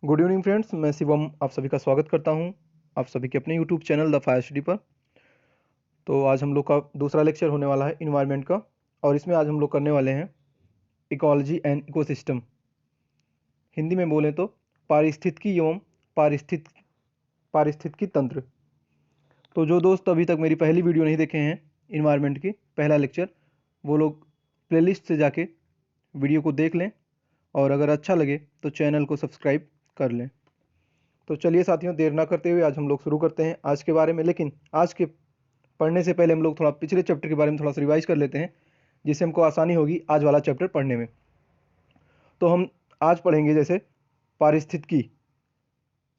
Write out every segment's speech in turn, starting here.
Good evening friends, मैं शिवम आप सभी का स्वागत करता हूं आप सभी के अपने YouTube channel the fire study पर। तो आज हम लोग का दूसरा लेक्चर होने वाला है इन्वायरमेंट का, और इसमें आज हम लोग करने वाले हैं इकोलॉजी एंड इकोसिस्टम। हिंदी में बोलें तो पारिस्थितिकी एवं पारिस्थितिकी तंत्र। तो जो दोस्त अभी तक मेरी पहली वीडियो नहीं देखे हैं इन्वायरमेंट की पहला लेक्चर, वो लोग प्लेलिस्ट से जाके वीडियो को देख लें, और अगर अच्छा लगे तो चैनल को सब्सक्राइब कर लें। तो चलिए साथियों, देर ना करते हुए आज हम लोग शुरू करते हैं आज के बारे में। लेकिन आज के पढ़ने से पहले हम लोग थोड़ा पिछले चैप्टर के बारे में थोड़ा सा रिवाइज कर लेते हैं, जिससे हमको आसानी होगी आज वाला चैप्टर पढ़ने में। तो हम आज पढ़ेंगे जैसे पारिस्थितिकी।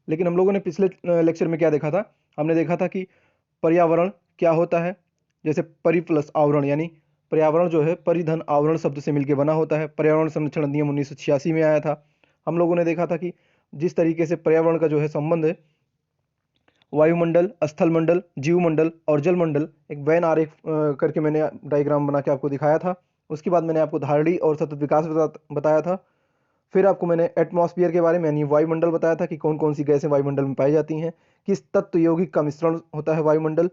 लेकिन हम लोगों ने पिछले लेक्चर में क्या देखा था? हमने देखा था कि पर्यावरण क्या होता है। जैसे परि प्लस आवरण, यानी पर्यावरण जो है परिधन आवरण शब्द से मिलकर बना होता है। पर्यावरण संरक्षण अधिनियम 1986 में आया था। हम लोगों ने देखा था कि जिस तरीके से पर्यावरण का जो है संबंध है वायुमंडल, स्थलमंडल, जीवमंडल और जलमंडल, एक वैन आरेख करके मैंने डायग्राम बना के आपको दिखाया था। उसके बाद मैंने आपको धारणी और सतत विकास बताया था। फिर आपको मैंने एटमॉस्फेयर के बारे में यानी वायुमंडल बताया था कि कौन कौन सी गैसें वायुमंडल में पाई जाती हैं, किस तत्व यौगिक का मिश्रण होता है वायुमंडल।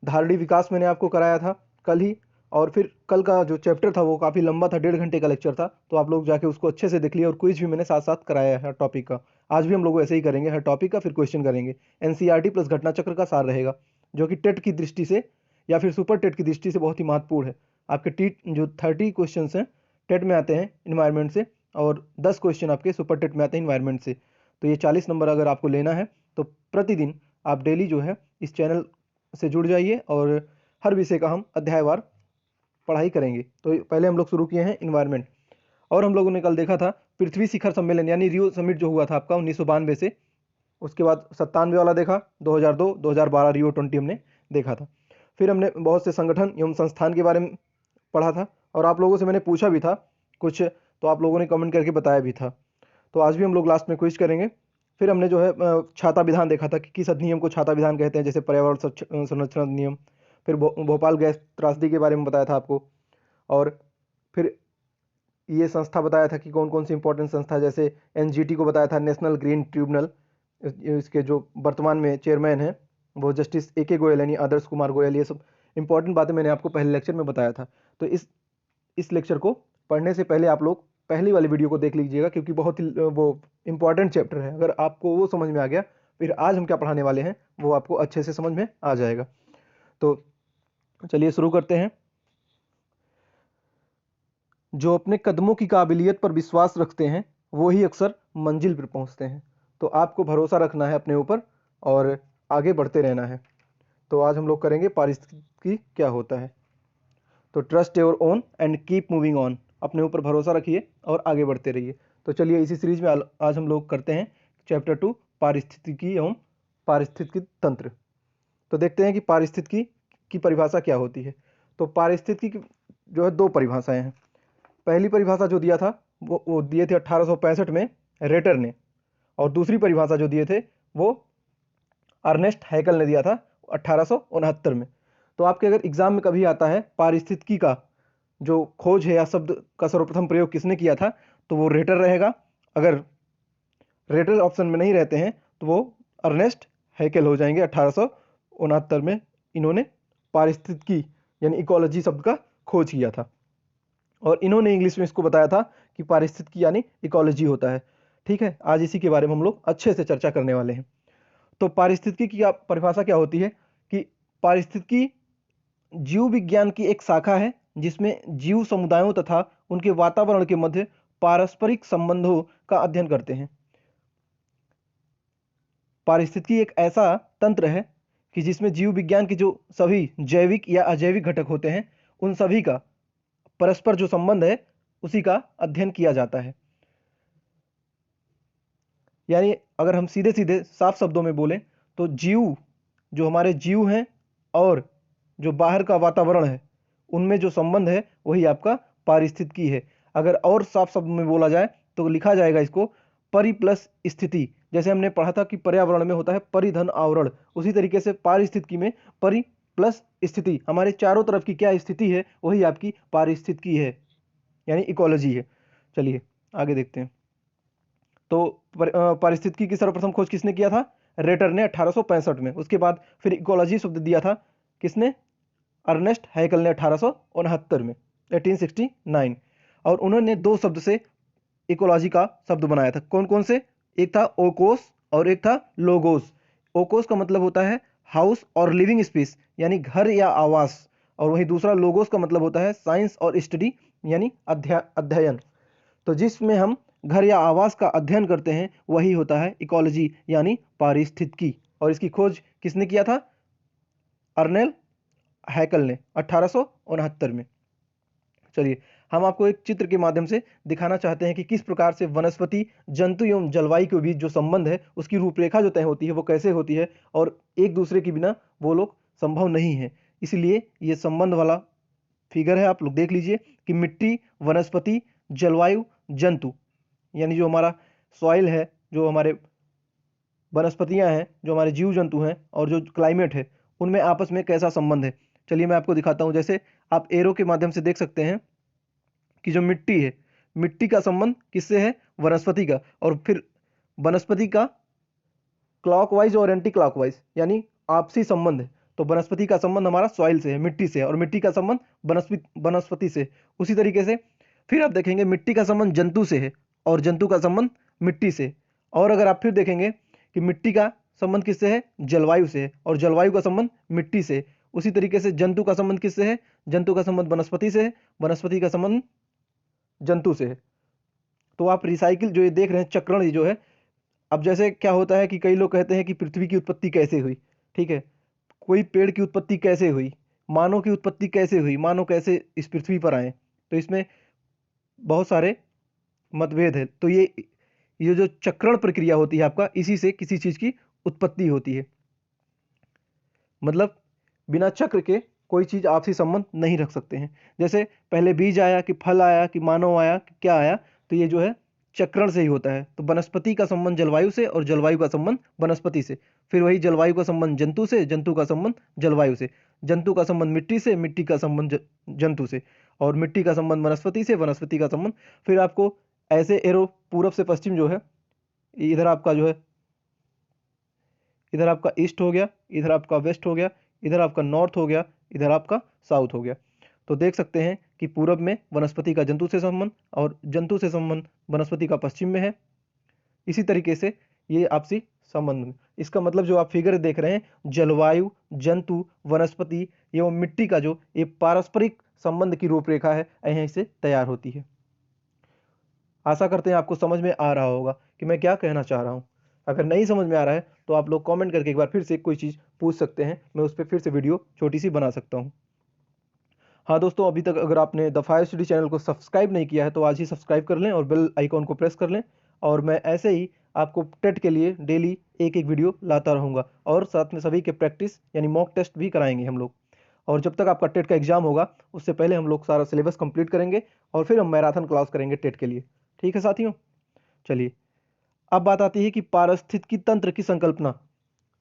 धारणी विकास मैंने आपको कराया था कल ही। और फिर कल का जो चैप्टर था वो काफ़ी लंबा था, 1.5 घंटे का लेक्चर था, तो आप लोग जाके उसको अच्छे से देख लिया। और क्विज भी मैंने साथ साथ कराया है हर टॉपिक का। आज भी हम लोग ऐसे ही करेंगे, हर टॉपिक का फिर क्वेश्चन करेंगे। एनसीईआरटी प्लस घटना चक्र का सार रहेगा, जो कि टेट की दृष्टि से या फिर सुपर टेट की दृष्टि से बहुत ही महत्वपूर्ण है। आपके टी जो 30 क्वेश्चन हैं टेट में आते हैं इन्वायरमेंट से, और 10 क्वेश्चन आपके सुपर टेट में आते हैं इन्वायरमेंट से। तो ये 40 नंबर अगर आपको लेना है तो प्रतिदिन आप डेली जो है इस चैनल से जुड़ जाइए, और हर विषय का हम अध्यायवार पढ़ाई करेंगे। तो पहले हम लोग शुरू किए हैं इन्वायरमेंट। और हम लोगों ने कल देखा था पृथ्वी शिखर सम्मेलन यानी रियो समिट जो हुआ था आपका 1992 से। उसके बाद 97 वाला देखा, 2002, 2012 रियो 20 हमने देखा था। फिर हमने बहुत से संगठन एवं संस्थान के बारे में पढ़ा था, और आप लोगों से मैंने पूछा भी था कुछ, तो आप लोगों ने कमेंट करके बताया भी था। तो आज भी हम लोग लास्ट में क्विज करेंगे। फिर हमने जो है छाता विधान देखा था कि किस अधिनियम को छाता विधान कहते हैं, जैसे पर्यावरण संरक्षण अधिनियम। फिर भोपाल गैस त्रासदी के बारे में बताया था आपको। और फिर ये संस्था बताया था कि कौन कौन सी इंपॉर्टेंट संस्था है, जैसे एनजीटी को बताया था, नेशनल ग्रीन ट्रिब्यूनल। इसके जो वर्तमान में चेयरमैन हैं वो जस्टिस ए गोयल यानी आदर्श कुमार गोयल। ये सब इंपॉर्टेंट बातें मैंने आपको पहले लेक्चर में बताया था। तो इस लेक्चर को पढ़ने से पहले आप लोग पहली वाली वीडियो को देख लीजिएगा, क्योंकि बहुत ही वो इंपॉर्टेंट चैप्टर है। अगर आपको वो समझ में आ गया, फिर आज हम क्या पढ़ाने वाले हैं वो आपको अच्छे से समझ में आ जाएगा। तो चलिए शुरू करते हैं। जो अपने कदमों की काबिलियत पर विश्वास रखते हैं वो ही अक्सर मंजिल पर पहुंचते हैं। तो आपको भरोसा रखना है अपने ऊपर और आगे बढ़ते रहना है। तो आज हम लोग करेंगे पारिस्थितिकी क्या होता है। तो trust your own and keep moving on, अपने ऊपर भरोसा रखिए और आगे बढ़ते रहिए। तो चलिए इसी सीरीज में आज हम लोग करते हैं चैप्टर 2 पारिस्थितिकी एवं पारिस्थितिकी तंत्र। तो देखते हैं कि पारिस्थितिकी की परिभाषा क्या होती है। तो पारिस्थितिकी की जो है दो परिभाषाएं हैं। पहली परिभाषा जो दिया था वो दिए थे 1865 में रेटर ने, और दूसरी परिभाषा जो दिए थे वो अर्नेस्ट हैकल ने दिया था 1869 में। तो आपके अगर एग्जाम में कभी आता है पारिस्थितिकी का जो खोज है या शब्द का सर्वप्रथम प्रयोग किसने किया था, तो वो रेटर रहेगा। अगर रेटर ऑप्शन में नहीं रहते हैं तो वो अर्नेस्ट हैकेल हो जाएंगे। 1869 में इन्होंने पारिस्थितिकी यानी इकोलॉजी शब्द का खोज किया था, और इन्होंने इंग्लिश में इसको बताया था कि पारिस्थितिकी यानी इकोलॉजी होता है। ठीक है, आज इसी के बारे में हम लोग अच्छे से चर्चा करने वाले हैं। तो पारिस्थितिकी की परिभाषा क्या होती है कि पारिस्थितिकी जीव विज्ञान की एक शाखा है जिसमें जीव समुदायों तथा उनके वातावरण के मध्य पारस्परिक संबंधों का अध्ययन करते हैं। पारिस्थितिकी एक ऐसा तंत्र है कि जिसमें जीव विज्ञान के जो सभी जैविक या अजैविक घटक होते हैं उन सभी का परस्पर जो संबंध है उसी का अध्ययन किया जाता है। यानी अगर हम सीधे सीधे साफ शब्दों में बोलें तो जीव, जो हमारे जीव हैं और जो बाहर का वातावरण है उनमें जो संबंध है वही आपका पारिस्थितिकी है। अगर और साफ शब्द में बोला जाए तो लिखा जाएगा इसको परि प्लस स्थिति। जैसे हमने पढ़ा था कि पर्यावरण में होता है परिधन आवरण, उसी तरीके से पारिस्थितिकी में परि प्लस स्थिति, हमारे चारों तरफ की क्या स्थिति है वही आपकी पारिस्थितिकी है यानी इकोलॉजी है। चलिए आगे देखते हैं। तो पारिस्थितिकी की सर्वप्रथम खोज किसने किया था? रेटर ने 1865 में। उसके बाद फिर इकोलॉजी शब्द दिया था किसने? अर्नेस्ट हैकल ने 1869 में, 1869। और उन्होंने दो शब्द से इकोलॉजी का शब्द बनाया था। कौन कौन से? एक था ओकोस और एक था लोगोस। ओकोस का मतलब होता है हाउस और लिविंग स्पेस यानी घर या आवास, और वहीं दूसरा लोगोस का मतलब होता है साइंस और स्टडी यानी अध्ययन। तो जिसमें हम घर या आवास का अध्ययन करते हैं वही होता है इकोलॉजी यानी पारिस्थितिकी। और इसकी खोज किसने किया था? अर्नेल हैकल ने 1869 में। चलिए हम आपको एक चित्र के माध्यम से दिखाना चाहते हैं कि किस प्रकार से वनस्पति, जंतु एवं जलवायु के बीच जो संबंध है उसकी रूपरेखा जो तय होती है वो कैसे होती है, और एक दूसरे के बिना वो लोग संभव नहीं है। इसलिए ये संबंध वाला फिगर है, आप लोग देख लीजिए कि मिट्टी, वनस्पति, जलवायु, जंतु यानी जो हमारा सॉइल है, जो हमारे वनस्पतियां हैं, जो हमारे जीव जंतु हैं, और जो क्लाइमेट है, उनमें आपस में कैसा संबंध है। चलिए मैं आपको दिखाता हूं। जैसे आप एरो के माध्यम से देख सकते हैं कि जो मिट्टी है, मिट्टी का संबंध किससे है? वनस्पति का। और फिर वनस्पति का क्लॉकवाइज और एंटी क्लॉकवाइज यानी आपसी संबंध है। तो वनस्पति का संबंध हमारा सॉइल से है, मिट्टी से है, और मिट्टी का संबंध वनस्पति से। उसी तरीके से फिर आप देखेंगे मिट्टी का संबंध जंतु से है और जंतु का संबंध मिट्टी से। और अगर आप फिर देखेंगे कि मिट्टी का संबंध किससे है? जलवायु से है, और जलवायु का संबंध मिट्टी से। उसी तरीके से जंतु का संबंध किससे है? जंतु का संबंध वनस्पति से है, वनस्पति का संबंध जंतु से है। तो आप रिसाइकिल जो ये देख रहे हैं, चक्रण ये जो है, अब जैसे क्या होता है कि कई लोग कहते हैं कि पृथ्वी की उत्पत्ति कैसे हुई, ठीक है, कोई पेड़ की उत्पत्ति कैसे हुई, मानव की उत्पत्ति कैसे हुई, मानव कैसे इस पृथ्वी पर आए, तो इसमें बहुत सारे मतभेद है। तो ये जो चक्रण प्रक्रिया होती है आपका, इसी से किसी चीज की उत्पत्ति होती है। मतलब बिना चक्र के कोई चीज आपसी संबंध नहीं रख सकते हैं। जैसे पहले बीज आया कि फल आया कि मानव आया कि क्या आया, तो ये जो है चक्रण से ही होता है। तो वनस्पति का संबंध जलवायु से और जलवायु का संबंध वनस्पति से, फिर वही जलवायु का संबंध जंतु से, जंतु का संबंध जलवायु से, जंतु का संबंध मिट्टी से, मिट्टी का संबंध जंतु से, और मिट्टी का संबंध वनस्पति से, वनस्पति का संबंध। फिर आपको ऐसे एरो पूरब से पश्चिम जो है, इधर आपका जो है, इधर आपका ईस्ट हो गया, इधर आपका वेस्ट हो गया, इधर आपका नॉर्थ हो गया, इधर आपका साउथ हो गया। तो देख सकते हैं कि पूरब में वनस्पति का जंतु से संबंध और जंतु से संबंध वनस्पति का पश्चिम में है। इसी तरीके से ये आपसी संबंध में, इसका मतलब जो आप फिगर देख रहे हैं, जलवायु, जंतु, वनस्पति एवं मिट्टी का जो ये पारस्परिक संबंध की रूपरेखा है, यहीं से तैयार होती है। आशा करते हैं आपको समझ में आ रहा होगा कि मैं क्या कहना चाह रहा हूँ। अगर नहीं समझ में आ रहा है तो आप लोग कमेंट करके एक बार फिर से कोई चीज़ पूछ सकते हैं, मैं उस पर फिर से वीडियो छोटी सी बना सकता हूँ। हाँ दोस्तों, अभी तक अगर आपने द फायर स्टडी चैनल को सब्सक्राइब नहीं किया है तो आज ही सब्सक्राइब कर लें और बेल आइकॉन को प्रेस कर लें। और मैं ऐसे ही आपको टेट के लिए डेली एक एक वीडियो लाता रहूँगा, और साथ में सभी के प्रैक्टिस यानी मॉक टेस्ट भी कराएंगे हम लोग। और जब तक आपका टेट का एग्जाम होगा उससे पहले हम लोग सारा सिलेबस कंप्लीट करेंगे, और फिर हम मैराथन क्लास करेंगे टेट के लिए। ठीक है साथियों, चलिए अब बात आती है कि पारिस्थितिकी तंत्र की संकल्पना।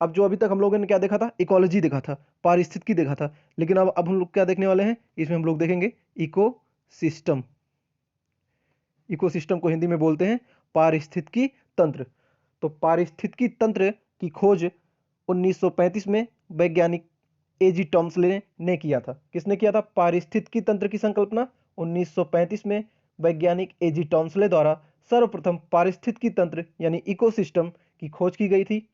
अब जो अभी तक हम लोगों ने क्या देखा था? इकोलॉजी देखा था, पारिस्थितिकी देखा था, लेकिन अब हम लोग क्या देखने वाले हैं? इसमें हम लोग देखेंगे इकोसिस्टम। इकोसिस्टम को हिंदी में बोलते हैं पारिस्थितिकी तंत्र। तो पारिस्थितिकी तंत्र की खोज 1935 में वैज्ञानिक एजी टॉम्सले ने किया था। किसने किया था पारिस्थितिकी तंत्र की संकल्पना? 1935 में वैज्ञानिक एजी टॉम्सले द्वारा सर्वप्रथम पारिस्थितिकी तंत्र यानी इकोसिस्टम की खोज की गई थी।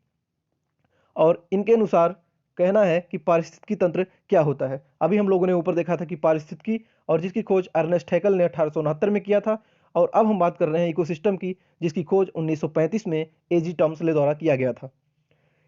और इनके अनुसार कहना है कि पारिस्थितिकी तंत्र क्या होता है। अभी हम लोगों ने ऊपर देखा था कि पारिस्थितिकी, और जिसकी खोज अर्नेस्ट हैकल ने 1869 में किया था। और अब हम बात कर रहे हैं इकोसिस्टम की, जिसकी खोज 1935 में एजी टॉम्सले द्वारा किया गया था।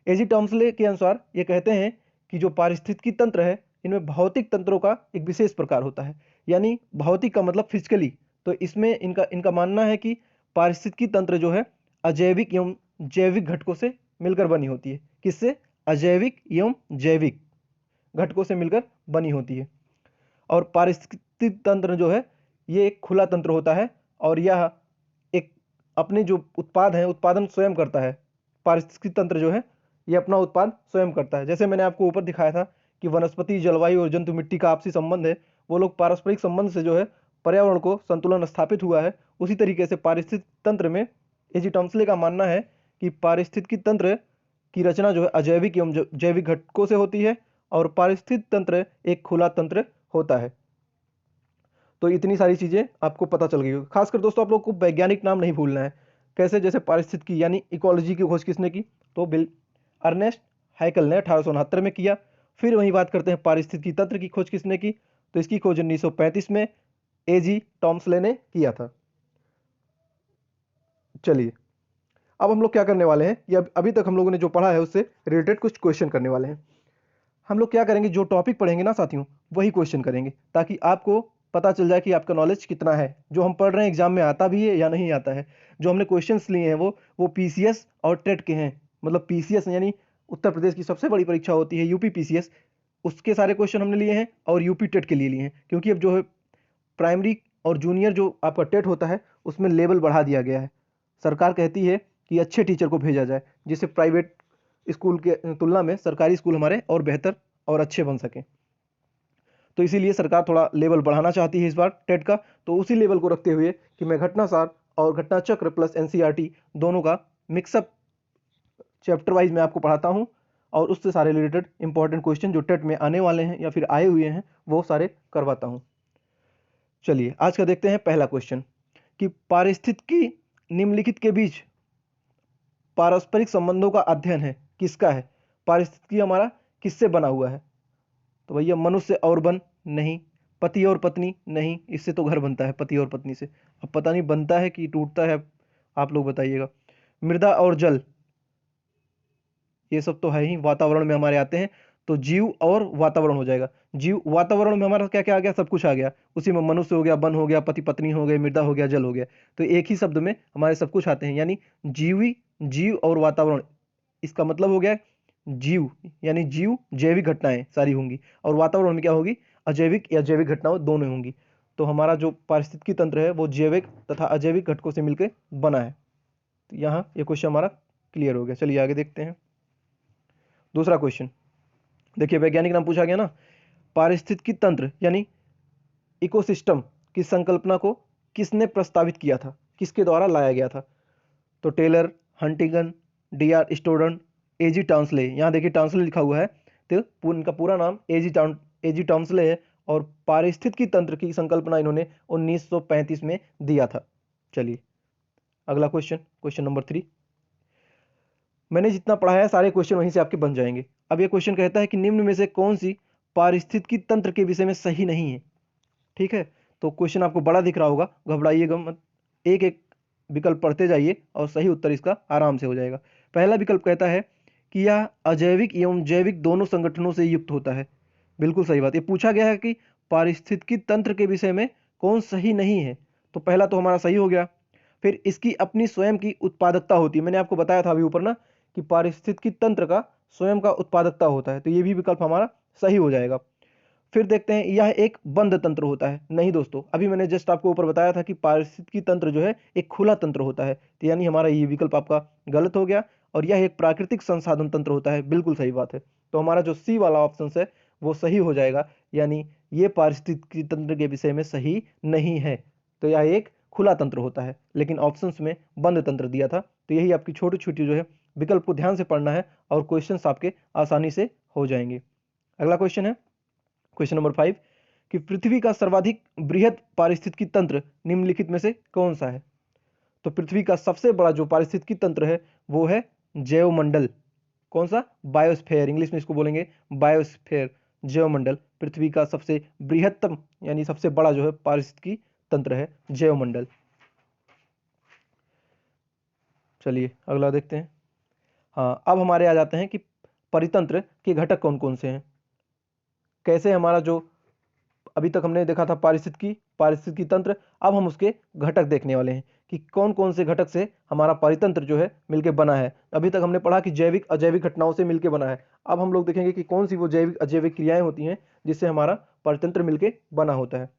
एजी टॉम्सले के अनुसार ये कहते हैं कि जो पारिस्थितिकी तंत्र है, इनमें भौतिक तंत्रों का एक विशेष प्रकार होता है। यानी भौतिक का मतलब फिजिकली। तो इसमें इनका इनका मानना है कि पारिस्थितिकी तंत्र जो है अजैविक एवं जैविक घटकों से मिलकर बनी होती है। किससे? अजैविक एवं जैविक घटकों से मिलकर बनी होती है। और पारिस्थितिकी तंत्र जो है ये एक खुला तंत्र होता है, और यह एक अपने जो उत्पाद हैं उत्पादन स्वयं करता है। पारिस्थितिकी तंत्र जो है ये अपना उत्पाद स्वयं करता है। जैसे मैंने आपको ऊपर दिखाया था कि वनस्पति, जलवायु और जंतु मिट्टी का आपसी संबंध है, वो लोग पारस्परिक संबंध से जो है पर्यावरण को संतुलन स्थापित हुआ है। उसी तरीके से पारिस्थितिक तंत्र में एजी टॉम्सले का मानना है कि पारिस्थितिकी तंत्र की रचना जो है अजैविक एवं जैविक घटकों से होती है और पारिस्थितिक तंत्र एक खुला तंत्र होता है। तो इतनी सारी चीजें आपको पता चल गई होगी। खासकर दोस्तों आप लोग को वैज्ञानिक नाम नहीं भूलना है। कैसे? जैसे पारिस्थितिकी यानी इकोलॉजी की खोज किसने की? तो बिल अर्नेस्ट हैकल ने 1869 में किया। फिर वही बात करते हैं पारिस्थितिकी तंत्र की खोज किसने की? तो इसकी खोज 1935 में एजी टॉम्सले ने किया था। चलिए अब हम लोग क्या करने वाले हैं, या अभी तक हम लोगों ने जो पढ़ा है उससे रिलेटेड कुछ क्वेश्चन करने वाले हैं। हम लोग क्या करेंगे, जो टॉपिक पढ़ेंगे ना साथियों वही क्वेश्चन करेंगे, ताकि आपको पता चल जाए कि आपका नॉलेज कितना है, जो हम पढ़ रहे हैं एग्जाम में आता भी है या नहीं आता है। जो हमने क्वेश्चंस लिए हैं वो पीसीएस और टेट के हैं। मतलब पीसीएस यानी उत्तर प्रदेश की सबसे बड़ी परीक्षा होती है यूपी पीसीएस, उसके सारे क्वेश्चन हमने लिए हैं, और यूपी टेट के लिए लिए हैं। क्योंकि अब जो है प्राइमरी और जूनियर जो आपका टेट होता है उसमें लेवल बढ़ा दिया गया है। सरकार कहती है कि अच्छे टीचर को भेजा जाए, जिससे प्राइवेट स्कूल के तुलना में सरकारी स्कूल हमारे और बेहतर और अच्छे बन सकें। तो इसीलिए सरकार थोड़ा लेवल बढ़ाना चाहती है इस बार टेट का। तो उसी लेवल को रखते हुए कि मैं घटनासार और घटना चक्र प्लस एनसीईआरटी दोनों का मिक्सअप चैप्टर वाइज मैं आपको पढ़ाता हूँ, और उससे सारे रिलेटेड इंपॉर्टेंट क्वेश्चन जो टेट में आने वाले हैं या फिर आए हुए हैं वो सारे करवाता हूँ। चलिए आज का देखते हैं पहला क्वेश्चन कि पारिस्थितिकी निम्नलिखित के बीच पारस्परिक संबंधों का अध्ययन है किसका है? पारिस्थितिकी हमारा किससे बना हुआ है? तो भैया मनुष्य और वन नहीं, पति और पत्नी नहीं, इससे तो घर बनता है पति और पत्नी से। अब पता नहीं बनता है कि टूटता है, आप लोग बताइएगा। मृदा और जल, ये सब तो है ही, वातावरण में हमारे आते हैं, तो जीव और वातावरण हो जाएगा। जीव वातावरण में हमारा क्या क्या आ गया? सब कुछ आ गया, उसी में मनुष्य हो गया, वन हो गया, पति पत्नी हो गए, मृदा हो गया, जल हो गया। तो एक ही शब्द में हमारे सब कुछ आते हैं, यानी जीव और वातावरण। इसका मतलब हो गया जीव यानी जीव जैविक घटनाएं सारी होंगी, और वातावरण में क्या होगी? अजैविक या जैविक घटनाएं दोनों होंगी। तो हमारा जो पारिस्थितिकी तंत्र है वो जैविक तथा अजैविक घटकों से मिलकर बना है। तो यहाँ ये क्वेश्चन हमारा क्लियर हो गया। चलिए आगे देखते हैं दूसरा क्वेश्चन। देखिए वैज्ञानिक नाम पूछा गया ना, पारिस्थितिकी तंत्र यानी इकोसिस्टम की संकल्पना को किसने प्रस्तावित किया था, किसके द्वारा लाया गया था? तो टेलर, हंटिंगन, डी.आर. स्टोडन, एजी टॉम्सले। यहाँ देखिए टॉम्सले लिखा हुआ है, तो उनका पूरा नाम एजी टॉम्सले है, और पारिस्थितिकी तंत्र की संकल्पना इन्होंने 1935 में दिया था। चलिए अगला क्वेश्चन, क्वेश्चन नंबर 3। मैंने जितना पढ़ाया है सारे क्वेश्चन वहीं से आपके बन जाएंगे। अब ये क्वेश्चन कहता है कि निम्न में से कौन सी पारिस्थितिकी तंत्र के विषय में सही नहीं है? ठीक है, तो क्वेश्चन आपको बड़ा दिख रहा होगा, घबराइएगा मत, एक एक विकल्प पढ़ते जाइए और सही उत्तर इसका आराम से हो जाएगा। पहला विकल्प कहता है कि यह अजैविक एवं जैविक दोनों संगठनों से युक्त होता है। बिल्कुल सही बात। ये पूछा गया है कि पारिस्थितिकी तंत्र के विषय में कौन सही नहीं है, तो पहला तो हमारा सही हो गया। फिर इसकी अपनी स्वयं की उत्पादकता होती है, मैंने आपको बताया था अभी ऊपर ना कि पारिस्थितिकी तंत्र का स्वयं का उत्पादकता होता है, तो ये भी विकल्प हमारा सही हो जाएगा। फिर देखते हैं यह एक बंद तंत्र होता है। नहीं दोस्तों, अभी मैंने जस्ट आपको ऊपर बताया था कि पारिस्थितिकी तंत्र जो है एक खुला तंत्र होता है, तो यानी हमारा ये विकल्प आपका गलत हो गया। और यह एक प्राकृतिक संसाधन तंत्र होता है, बिल्कुल सही बात है। तो हमारा जो सी वाला ऑप्शन है वो सही हो जाएगा, यानी ये पारिस्थितिकी तंत्र के विषय में सही नहीं है। तो यह एक खुला तंत्र होता है, लेकिन ऑप्शंस में बंद तंत्र दिया था। तो यही आपकी छोटी छोटी जो है विकल्प को ध्यान से पढ़ना है, और क्वेश्चन आपके आसानी से हो जाएंगे। अगला क्वेश्चन है क्वेश्चन नंबर 5 कि पृथ्वी का सर्वाधिक बृहद पारिस्थितिकी तंत्र निम्नलिखित में से कौन सा है? तो पृथ्वी का सबसे बड़ा जो पारिस्थितिकी तंत्र है वो है जैवमंडल। कौन सा? बायोस्फीयर, इंग्लिश में इसको बोलेंगे बायोस्फीयर, जैवमंडल। पृथ्वी का सबसे बृहत्तम यानी सबसे बड़ा जो है पारिस्थितिकी तंत्र है जैवमंडल। चलिए अगला देखते हैं। हाँ, अब हमारे आ जाते हैं कि परितंत्र के घटक कौन कौन से हैं। कैसे हमारा जो अभी तक हमने देखा था पारिस्थितिकी तंत्र, अब हम उसके घटक देखने वाले हैं कि कौन कौन से घटक से हमारा परितंत्र जो है मिलके बना है। अभी तक हमने पढ़ा कि जैविक अजैविक घटनाओं से मिलके बना है। अब हम लोग देखेंगे कि कौन सी वो जैविक अजैविक क्रियाएं होती हैं जिससे हमारा परितंत्र मिलके बना होता है।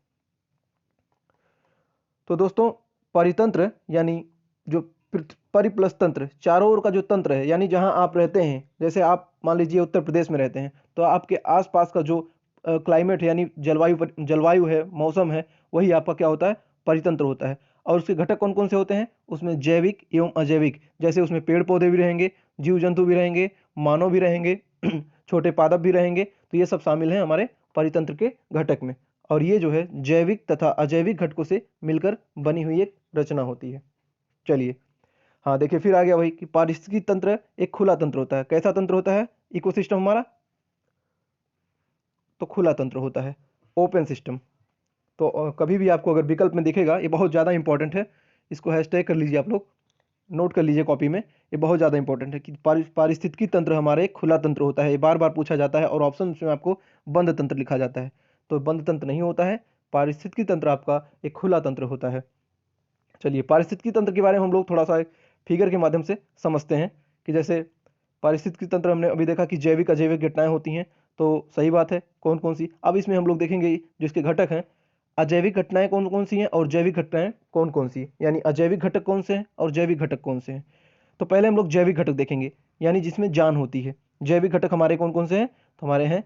तो दोस्तों परितंत्र यानी जो परिप्लस तंत्र, चारों ओर का जो तंत्र है, यानी जहां आप रहते हैं, जैसे आप मान लीजिए उत्तर प्रदेश में रहते हैं, तो आपके आसपास का जो क्लाइमेट है यानी जलवायु है, मौसम है, वही आपका क्या होता है? परितंत्र होता है। और उसके घटक कौन कौन से होते हैं? उसमें जैविक एवं अजैविक, जैसे उसमें पेड़ पौधे भी रहेंगे, जीव जंतु भी रहेंगे, मानव भी रहेंगे, छोटे पादप भी रहेंगे। तो ये सब शामिल हैं हमारे परितंत्र के घटक में। और ये जो है जैविक तथा अजैविक घटकों से मिलकर बनी हुई एक रचना होती है। चलिए, हाँ देखिए फिर आ गया वही कि पारिस्थितिकी तंत्र एक खुला तंत्र होता है। कैसा तंत्र होता है इकोसिस्टम हमारा? तो खुला तंत्र होता है, ओपन सिस्टम। तो कभी भी आपको अगर विकल्प में दिखेगा, ये बहुत ज़्यादा इंपॉर्टेंट है, इसको हैशटैग कर लीजिए आप लोग, नोट कर लीजिए कॉपी में, ये बहुत ज़्यादा इंपॉर्टेंट है कि पारिस्थितिकी तंत्र हमारे खुला तंत्र होता है। ये बार बार पूछा जाता है और ऑप्शन में आपको बंद तंत्र लिखा जाता है, तो बंद तंत्र नहीं होता है, पारिस्थितिकी तंत्र आपका एक खुला तंत्र होता है। चलिए, पारिस्थितिकी तंत्र के बारे में हम लोग थोड़ा सा एक फिगर के माध्यम से समझते हैं कि जैसे पारिस्थितिकी तंत्र हमने अभी देखा कि जैविक अजैविक घटनाएं होती हैं, तो सही बात है, कौन कौन सी। अब इसमें हम लोग देखेंगे जो इसके घटक हैं, अजैविक घटनाएं कौन कौन सी हैं और जैविक घटनाएं कौन कौन सी, यानी अजैविक घटक कौन से हैं और जैविक घटक कौन से हैं। तो पहले हम लोग जैविक घटक देखेंगे, यानी जिसमें जान होती है। जैविक घटक हमारे कौन कौन से हैं? तो हमारे हैं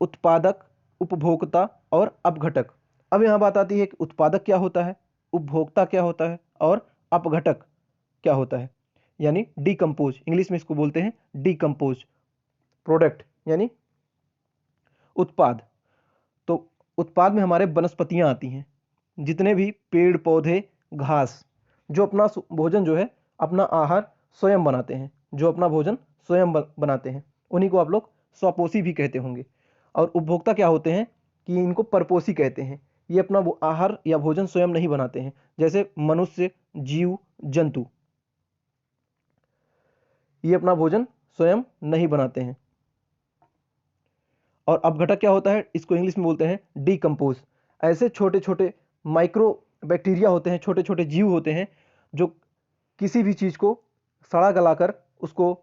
उत्पादक, उपभोक्ता और अपघटक। अब यहाँ बात आती है कि उत्पादक क्या होता है, उपभोक्ता क्या होता है और अपघटक क्या होता है। यानी डीकम्पोज, इंग्लिश में इसको बोलते हैं डीकम्पोज प्रोडक्ट, यानी उत्पाद। तो उत्पाद में हमारे वनस्पतियां आती हैं, जितने भी पेड़ पौधे घास, जो अपना भोजन जो है, अपना आहार स्वयं बनाते हैं, जो अपना भोजन स्वयं बनाते हैं, उन्हीं को आप लोग स्वपोषी भी कहते होंगे। और उपभोक्ता क्या होते हैं कि इनको परपोषी कहते हैं, ये अपना वो आहार या भोजन स्वयं नहीं बनाते हैं, जैसे मनुष्य, जीव जंतु, ये अपना भोजन स्वयं नहीं बनाते हैं। और अपघटक क्या होता है? इसको इंग्लिश में बोलते हैं डीकम्पोज। ऐसे छोटे छोटे माइक्रो बैक्टीरिया होते हैं, छोटे छोटे जीव होते हैं, जो किसी भी चीज़ को सड़ा गलाकर उसको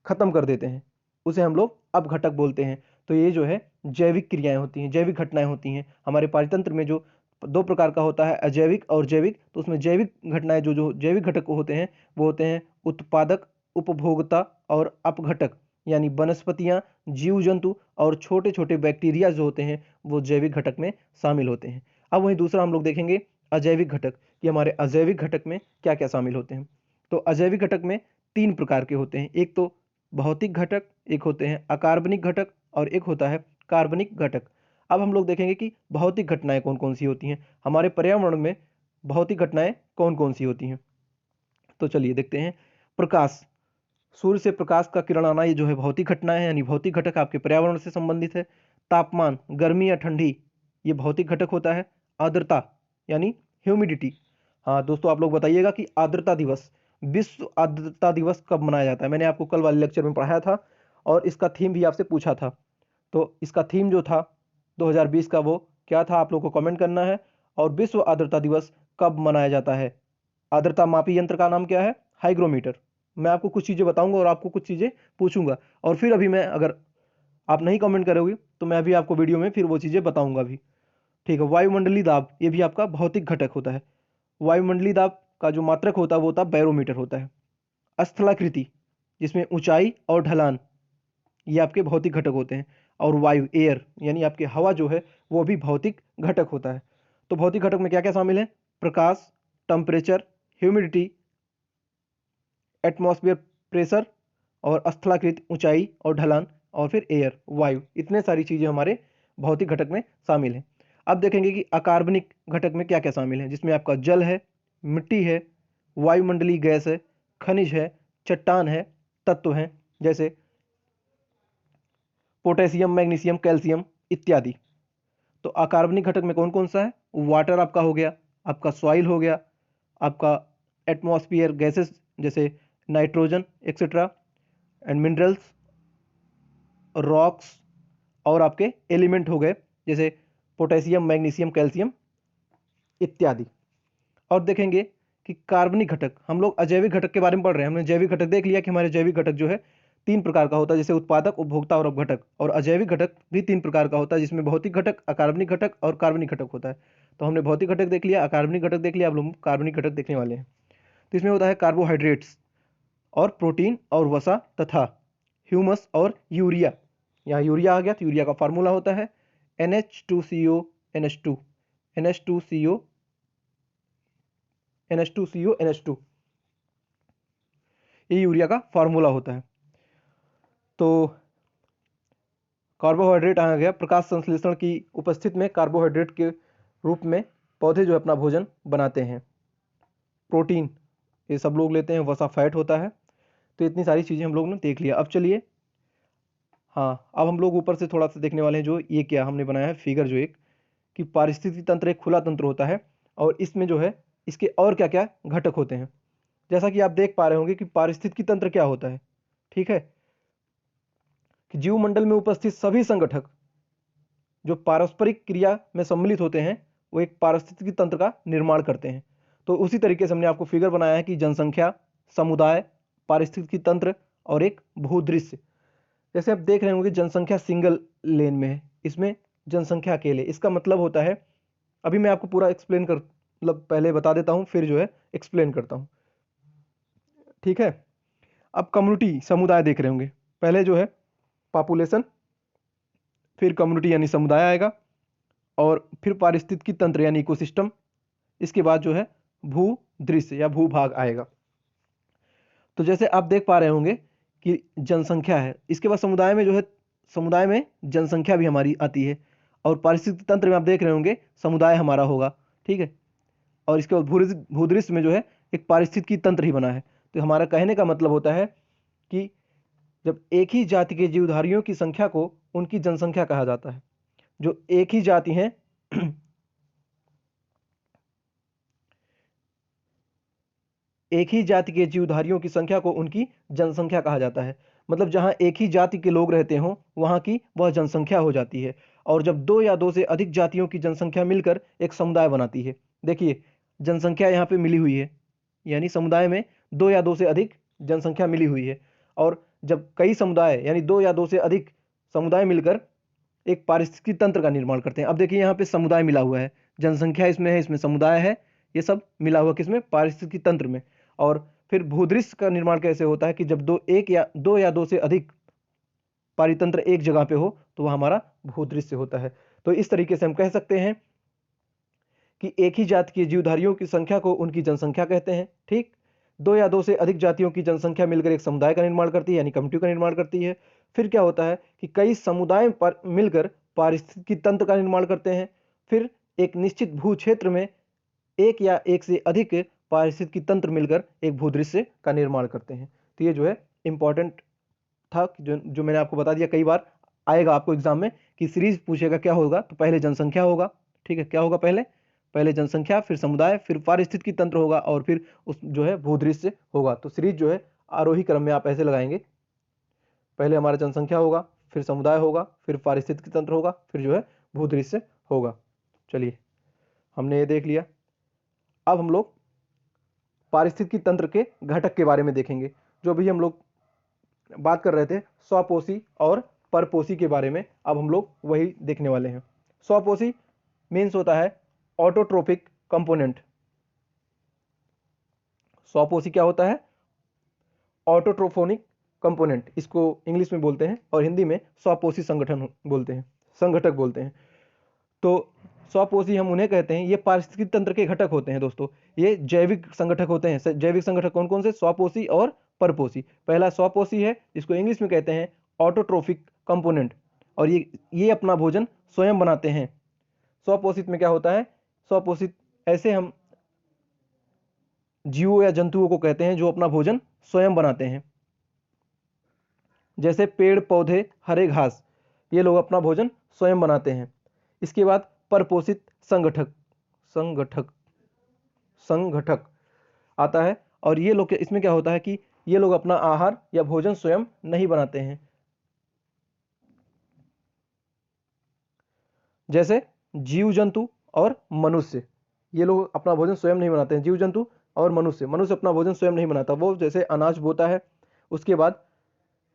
खत्म कर देते हैं, उसे हम लोग अपघटक बोलते हैं। तो ये जो है जैविक क्रियाएं होती हैं, जैविक घटनाएं होती हैं हमारे पारितंत्र में। जो दो प्रकार का होता है, अजैविक और जैविक, तो उसमें जैविक घटनाएं जो जो जैविक घटक होते हैं वो होते हैं उत्पादक, उपभोक्ता और अपघटक, यानी वनस्पतियां, जीव जंतु और छोटे छोटे बैक्टीरिया जो होते हैं वो जैविक घटक में शामिल होते हैं। अब वहीं दूसरा हम लोग देखेंगे अजैविक घटक, कि हमारे अजैविक घटक में क्या क्या शामिल होते हैं। तो अजैविक घटक में तीन प्रकार के होते हैं, एक तो भौतिक घटक, एक होते हैं अकार्बनिक घटक और एक होता है कार्बनिक घटक। अब हम लोग देखेंगे कि भौतिक घटनाएं कौन कौन सी होती हैं, हमारे पर्यावरण में भौतिक घटनाएं कौन कौन सी होती हैं। तो चलिए देखते हैं। प्रकाश, सूर्य से प्रकाश का किरण आना, ये जो है भौतिक घटनाएं है, यानी भौतिक घटक आपके पर्यावरण से संबंधित है। तापमान, गर्मी या ठंडी, ये भौतिक घटक होता है। आर्द्रता यानी ह्यूमिडिटी। हाँ दोस्तों, आप लोग बताइएगा कि आर्द्रता दिवस, विश्व आर्द्रता दिवस कब मनाया जाता है? मैंने आपको कल वाले लेक्चर में पढ़ाया था और इसका थीम भी आपसे पूछा था। तो इसका थीम जो था 2020 का, वो क्या था आप लोग को कमेंट करना है। और विश्व आर्द्रता दिवस कब मनाया जाता है? आर्द्रता मापी यंत्र का नाम क्या है? हाइग्रोमीटर। मैं आपको कुछ चीज़ें बताऊंगा और आपको कुछ चीज़ें पूछूंगा, और फिर अभी मैं, अगर आप नहीं कमेंट करोगे तो मैं अभी आपको वीडियो में फिर वो चीज़ें बताऊंगा भी। ठीक है। वायुमंडलीय दाब, ये भी आपका भौतिक घटक होता है। वायुमंडलीय दाब का जो मात्रक होता है वो होता है बैरोमीटर होता है। स्थलाकृति, जिसमें ऊंचाई और ढलान, ये आपके भौतिक घटक होते हैं। और वायु, एयर, यानी आपकी हवा जो है वो भी भौतिक घटक होता है। तो भौतिक घटक में क्या क्या शामिल है? प्रकाश, टेम्परेचर, ह्यूमिडिटी, एटमॉस्फेयर प्रेशर और स्थलाकृति, ऊंचाई और ढलान, और फिर एयर, वायु, इतने सारी चीज़ें हमारे भौतिक घटक में शामिल हैं। अब देखेंगे कि अकार्बनिक घटक में क्या क्या शामिल है, जिसमें आपका जल है, मिट्टी है, वायुमंडलीय गैस है, खनिज है, चट्टान है, तत्व हैं, जैसे पोटेशियम, मैग्नीशियम, कैल्शियम इत्यादि। तो अकार्बनिक घटक में कौन कौन सा है? वाटर आपका हो गया, आपका सॉइल हो गया, आपका एटमॉस्फेयर गैसेस जैसे nitrogen etcetera, and minerals, rocks, और आपके एलिमेंट हो गए जैसे पोटेशियम, मैग्नीशियम, कैल्शियम इत्यादि। और देखेंगे कि कार्बनिक घटक, हम लोग अजैविक घटक के बारे में पढ़ रहे हैं, हमने जैविक घटक देख लिया कि हमारे जैविक घटक जो है तीन प्रकार का होता है, जैसे उत्पादक, उपभोक्ता और अपघटक। और अजैविक घटक भी तीन प्रकार का होता है, जिसमें भौतिक घटक, अकार्बनिक घटक और कार्बनिक घटक होता है। तो हमने भौतिक घटक देख लिया, अकार्बनिक घटक देख लिया, अब हम कार्बनिक घटक देखने वाले हैं। तो इसमें होता है कार्बोहाइड्रेट्स और प्रोटीन और वसा तथा ह्यूमस और यूरिया। यहाँ यूरिया आ गया, तो यूरिया का फार्मूला होता है NH2CO NH2 NH2CO NH2CO NH2, ये यूरिया का फार्मूला होता है। तो कार्बोहाइड्रेट आ गया, प्रकाश संश्लेषण की उपस्थिति में कार्बोहाइड्रेट के रूप में पौधे जो अपना भोजन बनाते हैं। प्रोटीन ये सब लोग लेते हैं, वसा फैट होता है। तो इतनी सारी चीज़ें हम लोग ने देख लिया। अब चलिए, हाँ, अब हम लोग ऊपर से थोड़ा सा देखने वाले हैं। जो ये क्या हमने बनाया है फिगर, जो एक कि पारिस्थितिकी तंत्र एक खुला तंत्र होता है और इसमें जो है इसके और क्या क्या घटक होते हैं। जैसा कि आप देख पा रहे होंगे कि पारिस्थितिकी तंत्र क्या होता है, ठीक है, कि जीवमंडल में उपस्थित सभी संगठक जो पारस्परिक क्रिया में सम्मिलित होते हैं वो एक पारिस्थितिकी तंत्र का निर्माण करते हैं। तो उसी तरीके से हमने आपको फिगर बनाया है कि जनसंख्या, समुदाय, पारिस्थितिकी तंत्र और एक भूदृश्य। जैसे आप देख रहे होंगे जनसंख्या सिंगल लेन में है, इसमें जनसंख्या अकेले। इसका मतलब होता है, अभी मैं आपको पूरा एक्सप्लेन कर मतलब पहले बता देता हूँ, फिर जो है एक्सप्लेन करता हूँ, ठीक है। अब कम्युनिटी, समुदाय देख रहे होंगे। पहले जो है पॉपुलेशन, फिर कम्युनिटी यानी समुदाय आएगा, और फिर पारिस्थितिकी तंत्र यानी इकोसिस्टम, इसके बाद जो है भू दृश्य या भूभाग आएगा। तो जैसे आप देख पा रहे होंगे कि जनसंख्या है, इसके बाद समुदाय में जो है, समुदाय में जनसंख्या भी हमारी आती है, और पारिस्थितिकी तंत्र में आप देख रहे होंगे समुदाय हमारा होगा, ठीक है। और इसके बाद भूदृश्य में जो है एक पारिस्थितिकी तंत्र ही बना है। तो हमारा कहने का मतलब होता है कि जब एक ही जाति के जीवधारियों की संख्या को उनकी जनसंख्या कहा जाता है। जो एक ही जाति हैं एक ही जाति के जीवधारियों की संख्या को उनकी जनसंख्या कहा जाता है। मतलब जहां एक ही जाति के लोग रहते हों वहां की वह जनसंख्या हो जाती है। और जब दो या दो से अधिक जातियों की जनसंख्या मिलकर एक समुदाय बनाती है, देखिए जनसंख्या यहाँ पे मिली हुई है, यानी समुदाय में दो या दो से अधिक जनसंख्या मिली हुई है। और जब कई समुदाय यानी दो या दो से अधिक समुदाय मिलकर एक पारिस्थितिकी तंत्र का निर्माण करते हैं। अब देखिए यहाँ पे समुदाय मिला हुआ है, जनसंख्या इसमें है, इसमें समुदाय है, ये सब मिला हुआ किसमें, पारिस्थितिकी तंत्र में। और फिर भूदृश्य का निर्माण कैसे होता है कि जब दो या दो से अधिक पारितंत्र एक जगह पे हो तो वह हमारा भूदृश्य होता है। तो इस तरीके से हम कह सकते हैं कि एक ही जाति के जीवधारियों की संख्या को उनकी जनसंख्या कहते हैं, ठीक। दो या दो से अधिक जातियों की जनसंख्या मिलकर एक समुदाय का निर्माण करती है, यानी कम्युनिटी का निर्माण करती है। फिर क्या होता है कि कई समुदाय पर मिलकर पारिस्थितिकी तंत्र का निर्माण करते हैं। फिर एक निश्चित भू क्षेत्र में एक या एक से अधिक पारिस्थितिकी तंत्र मिलकर एक भूदृश्य का निर्माण करते हैं। तो ये जो है इंपॉर्टेंट था, जो मैंने आपको बता दिया। कई बार आएगा आपको एग्जाम में कि सीरीज पूछेगा क्या होगा, तो पहले जनसंख्या होगा, ठीक है, क्या होगा, पहले जनसंख्या, फिर समुदाय, फिर पारिस्थितिकी तंत्र होगा, और फिर उस जो है भूदृश्य होगा। तो सीरीज जो है आरोही क्रम में आप ऐसे लगाएंगे, पहले हमारा जनसंख्या होगा, फिर समुदाय होगा, फिर पारिस्थितिकी तंत्र होगा, फिर जो है भूदृश्य होगा। चलिए, हमने ये देख लिया। अब हम लोग पारिस्थितिकी तंत्र के घटक के बारे में देखेंगे। जो भी हम लोग बात कर रहे थे स्वपोषी और परपोषी के बारे में, अब हम लोग वही देखने वाले हैं। स्वपोषी मीन्स होता है ऑटोट्रोपिक कंपोनेंट। स्वपोषी क्या होता है, ऑटोट्रोफोनिक कंपोनेंट, इसको इंग्लिश में बोलते हैं, और हिंदी में स्वपोषी संगठन बोलते हैं, संगठक बोलते हैं। तो स्वपोषी हम उन्हें कहते हैं, ये पारिस्थितिकी तंत्र के घटक होते हैं दोस्तों। ये जैविक संगठक होते हैं। जैविक संगठक कौन कौन से, स्वपोषी और परपोषी। पहला स्वपोषी है, इसको इंग्लिश में कहते हैं ऑटोट्रोफिक कंपोनेंट, और ये अपना भोजन स्वयं बनाते हैं। स्वपोषित में क्या होता है, स्वपोषित ऐसे हम जीवों या जंतुओं को कहते हैं जो अपना भोजन स्वयं बनाते हैं। जैसे पेड़ पौधे, हरे घास, ये लोग अपना भोजन स्वयं बनाते हैं। इसके बाद परपोषित संगठक संगठक संगठक आता है, और ये लोग इसमें क्या होता है कि ये लोग अपना आहार या भोजन स्वयं नहीं बनाते हैं। जैसे जीव जंतु और मनुष्य, ये लोग अपना भोजन स्वयं नहीं बनाते हैं। जीव जंतु और मनुष्य अपना भोजन स्वयं नहीं बनाता, वो जैसे अनाज बोता है, उसके बाद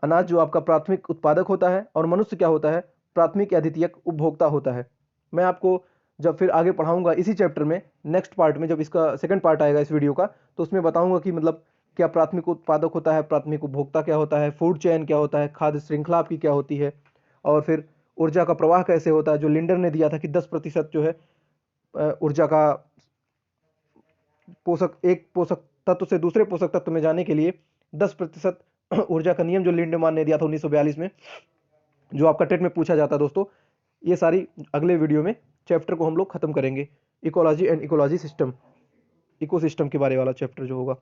अनाज जो आपका प्राथमिक उत्पादक होता है, और मनुष्य क्या होता है, प्राथमिक या द्वितीयक उपभोक्ता होता है। मैं आपको जब फिर आगे पढ़ाऊंगा इसी चैप्टर में, नेक्स्ट पार्ट में, जब इसका सेकंड पार्ट आएगा इस वीडियो का, तो उसमें बताऊंगा कि मतलब क्या प्राथमिक उत्पादक होता है, प्राथमिक उपभोक्ता क्या होता है, फूड चेन क्या होता है, खाद्य श्रृंखला आपकी क्या होती है, और फिर ऊर्जा का प्रवाह कैसे होता है, जो लिंडर ने दिया था कि 10% जो है ऊर्जा का एक पोषक तत्व से दूसरे पोषक तत्व में जाने के लिए 10% ऊर्जा का नियम जो लिंडमान ने दिया था 1942 में, जो आपका टेट में पूछा जाता है दोस्तों। ये सारी अगले वीडियो में चैप्टर को हम लोग खत्म करेंगे, ecology and ecology system, ecosystem के बारे वाला चैप्टर जो होगा।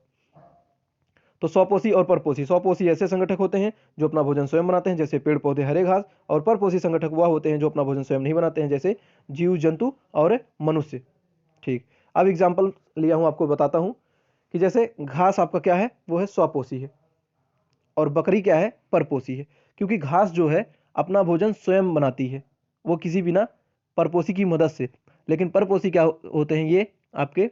तो स्वपोषी और परपोषी। स्वपोषी ऐसे संगठक होते हैं जो अपना भोजन स्वयं बनाते हैं, जैसे पेड़ पौधे, हरे घास। और परपोषी संगठक वह होते हैं जो अपना भोजन स्वयं नहीं बनाते हैं, जैसे जीव जंतु और मनुष्य। ठीक, अब एग्जाम्पल लिया हूं, आपको बताता हूं कि जैसे घास आपका क्या है, वो है स्वपोषी है, और बकरी क्या है, परपोषी है। क्योंकि घास जो है अपना भोजन स्वयं बनाती है, वो किसी बिना परपोषी की मदद से। लेकिन परपोषी क्या होते हैं, ये आपके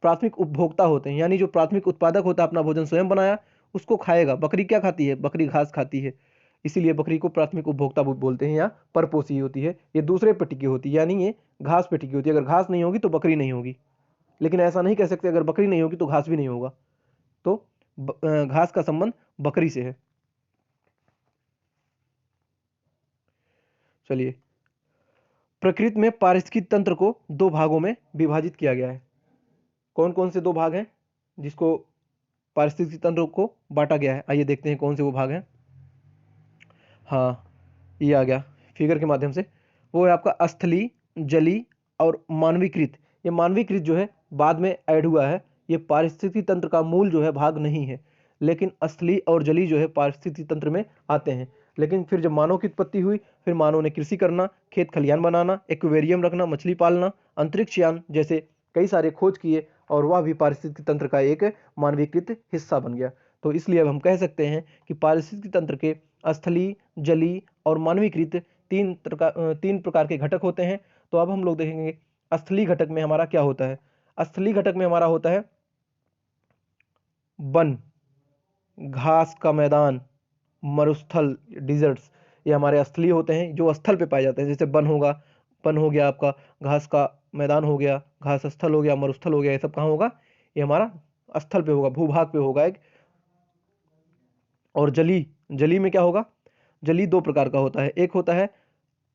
प्राथमिक उपभोक्ता होते हैं, यानी जो प्राथमिक उत्पादक होता है अपना भोजन स्वयं बनाया उसको खाएगा। बकरी क्या खाती है, बकरी घास खाती है, इसीलिए बकरी को प्राथमिक उपभोक्ता बोलते हैं, या परपोषी होती है। ये दूसरे पे टिकी होती है, यानी ये घास पे टिकी होती है। अगर घास नहीं होगी तो बकरी नहीं होगी, लेकिन ऐसा नहीं कह सकते अगर बकरी नहीं होगी तो घास भी नहीं होगा। तो घास का संबंध बकरी से है। चलिए, प्रकृति में पारिस्थितिक तंत्र को दो भागों में विभाजित किया गया है। कौन कौन से दो भाग हैं जिसको पारिस्थितिक तंत्र को बांटा गया है, आइए देखते हैं कौन से वो भाग हैं। हाँ, ये आ गया फिगर के माध्यम से। वो है आपका स्थली, जली और मानवीकृत। ये मानवीकृत जो है बाद में ऐड हुआ है, ये पारिस्थितिक तंत्र का मूल जो है भाग नहीं है, लेकिन स्थली और जली जो है पारिस्थितिक तंत्र में आते हैं। लेकिन फिर जब मानव की उत्पत्ति हुई, फिर मानव ने कृषि करना, खेत खलियान बनाना, एक्वेरियम रखना, मछली पालना, अंतरिक्ष यान जैसे कई सारे खोज किए, और वह भी पारिस्थितिक तंत्र का एक मानवीकृत हिस्सा बन गया। तो इसलिए अब हम कह सकते हैं कि पारिस्थितिक तंत्र के स्थली, जली और मानवीकृत तीन प्रकार के घटक होते हैं। तो अब हम लोग देखेंगे स्थली घटक में हमारा क्या होता है। स्थली घटक में हमारा होता है वन, घास का मैदान, मरुस्थल, डिजर्ट्स, ये हमारे स्थलीय होते हैं जो स्थल पे पाए जाते हैं। जैसे वन होगा, वन हो गया आपका, घास का मैदान हो गया, घास स्थल हो गया, मरुस्थल हो गया, ये सब कहाँ होगा, ये हमारा स्थल पे होगा, भूभाग पे होगा एक। और जली, जली में क्या होगा, जली दो प्रकार का होता है, एक होता है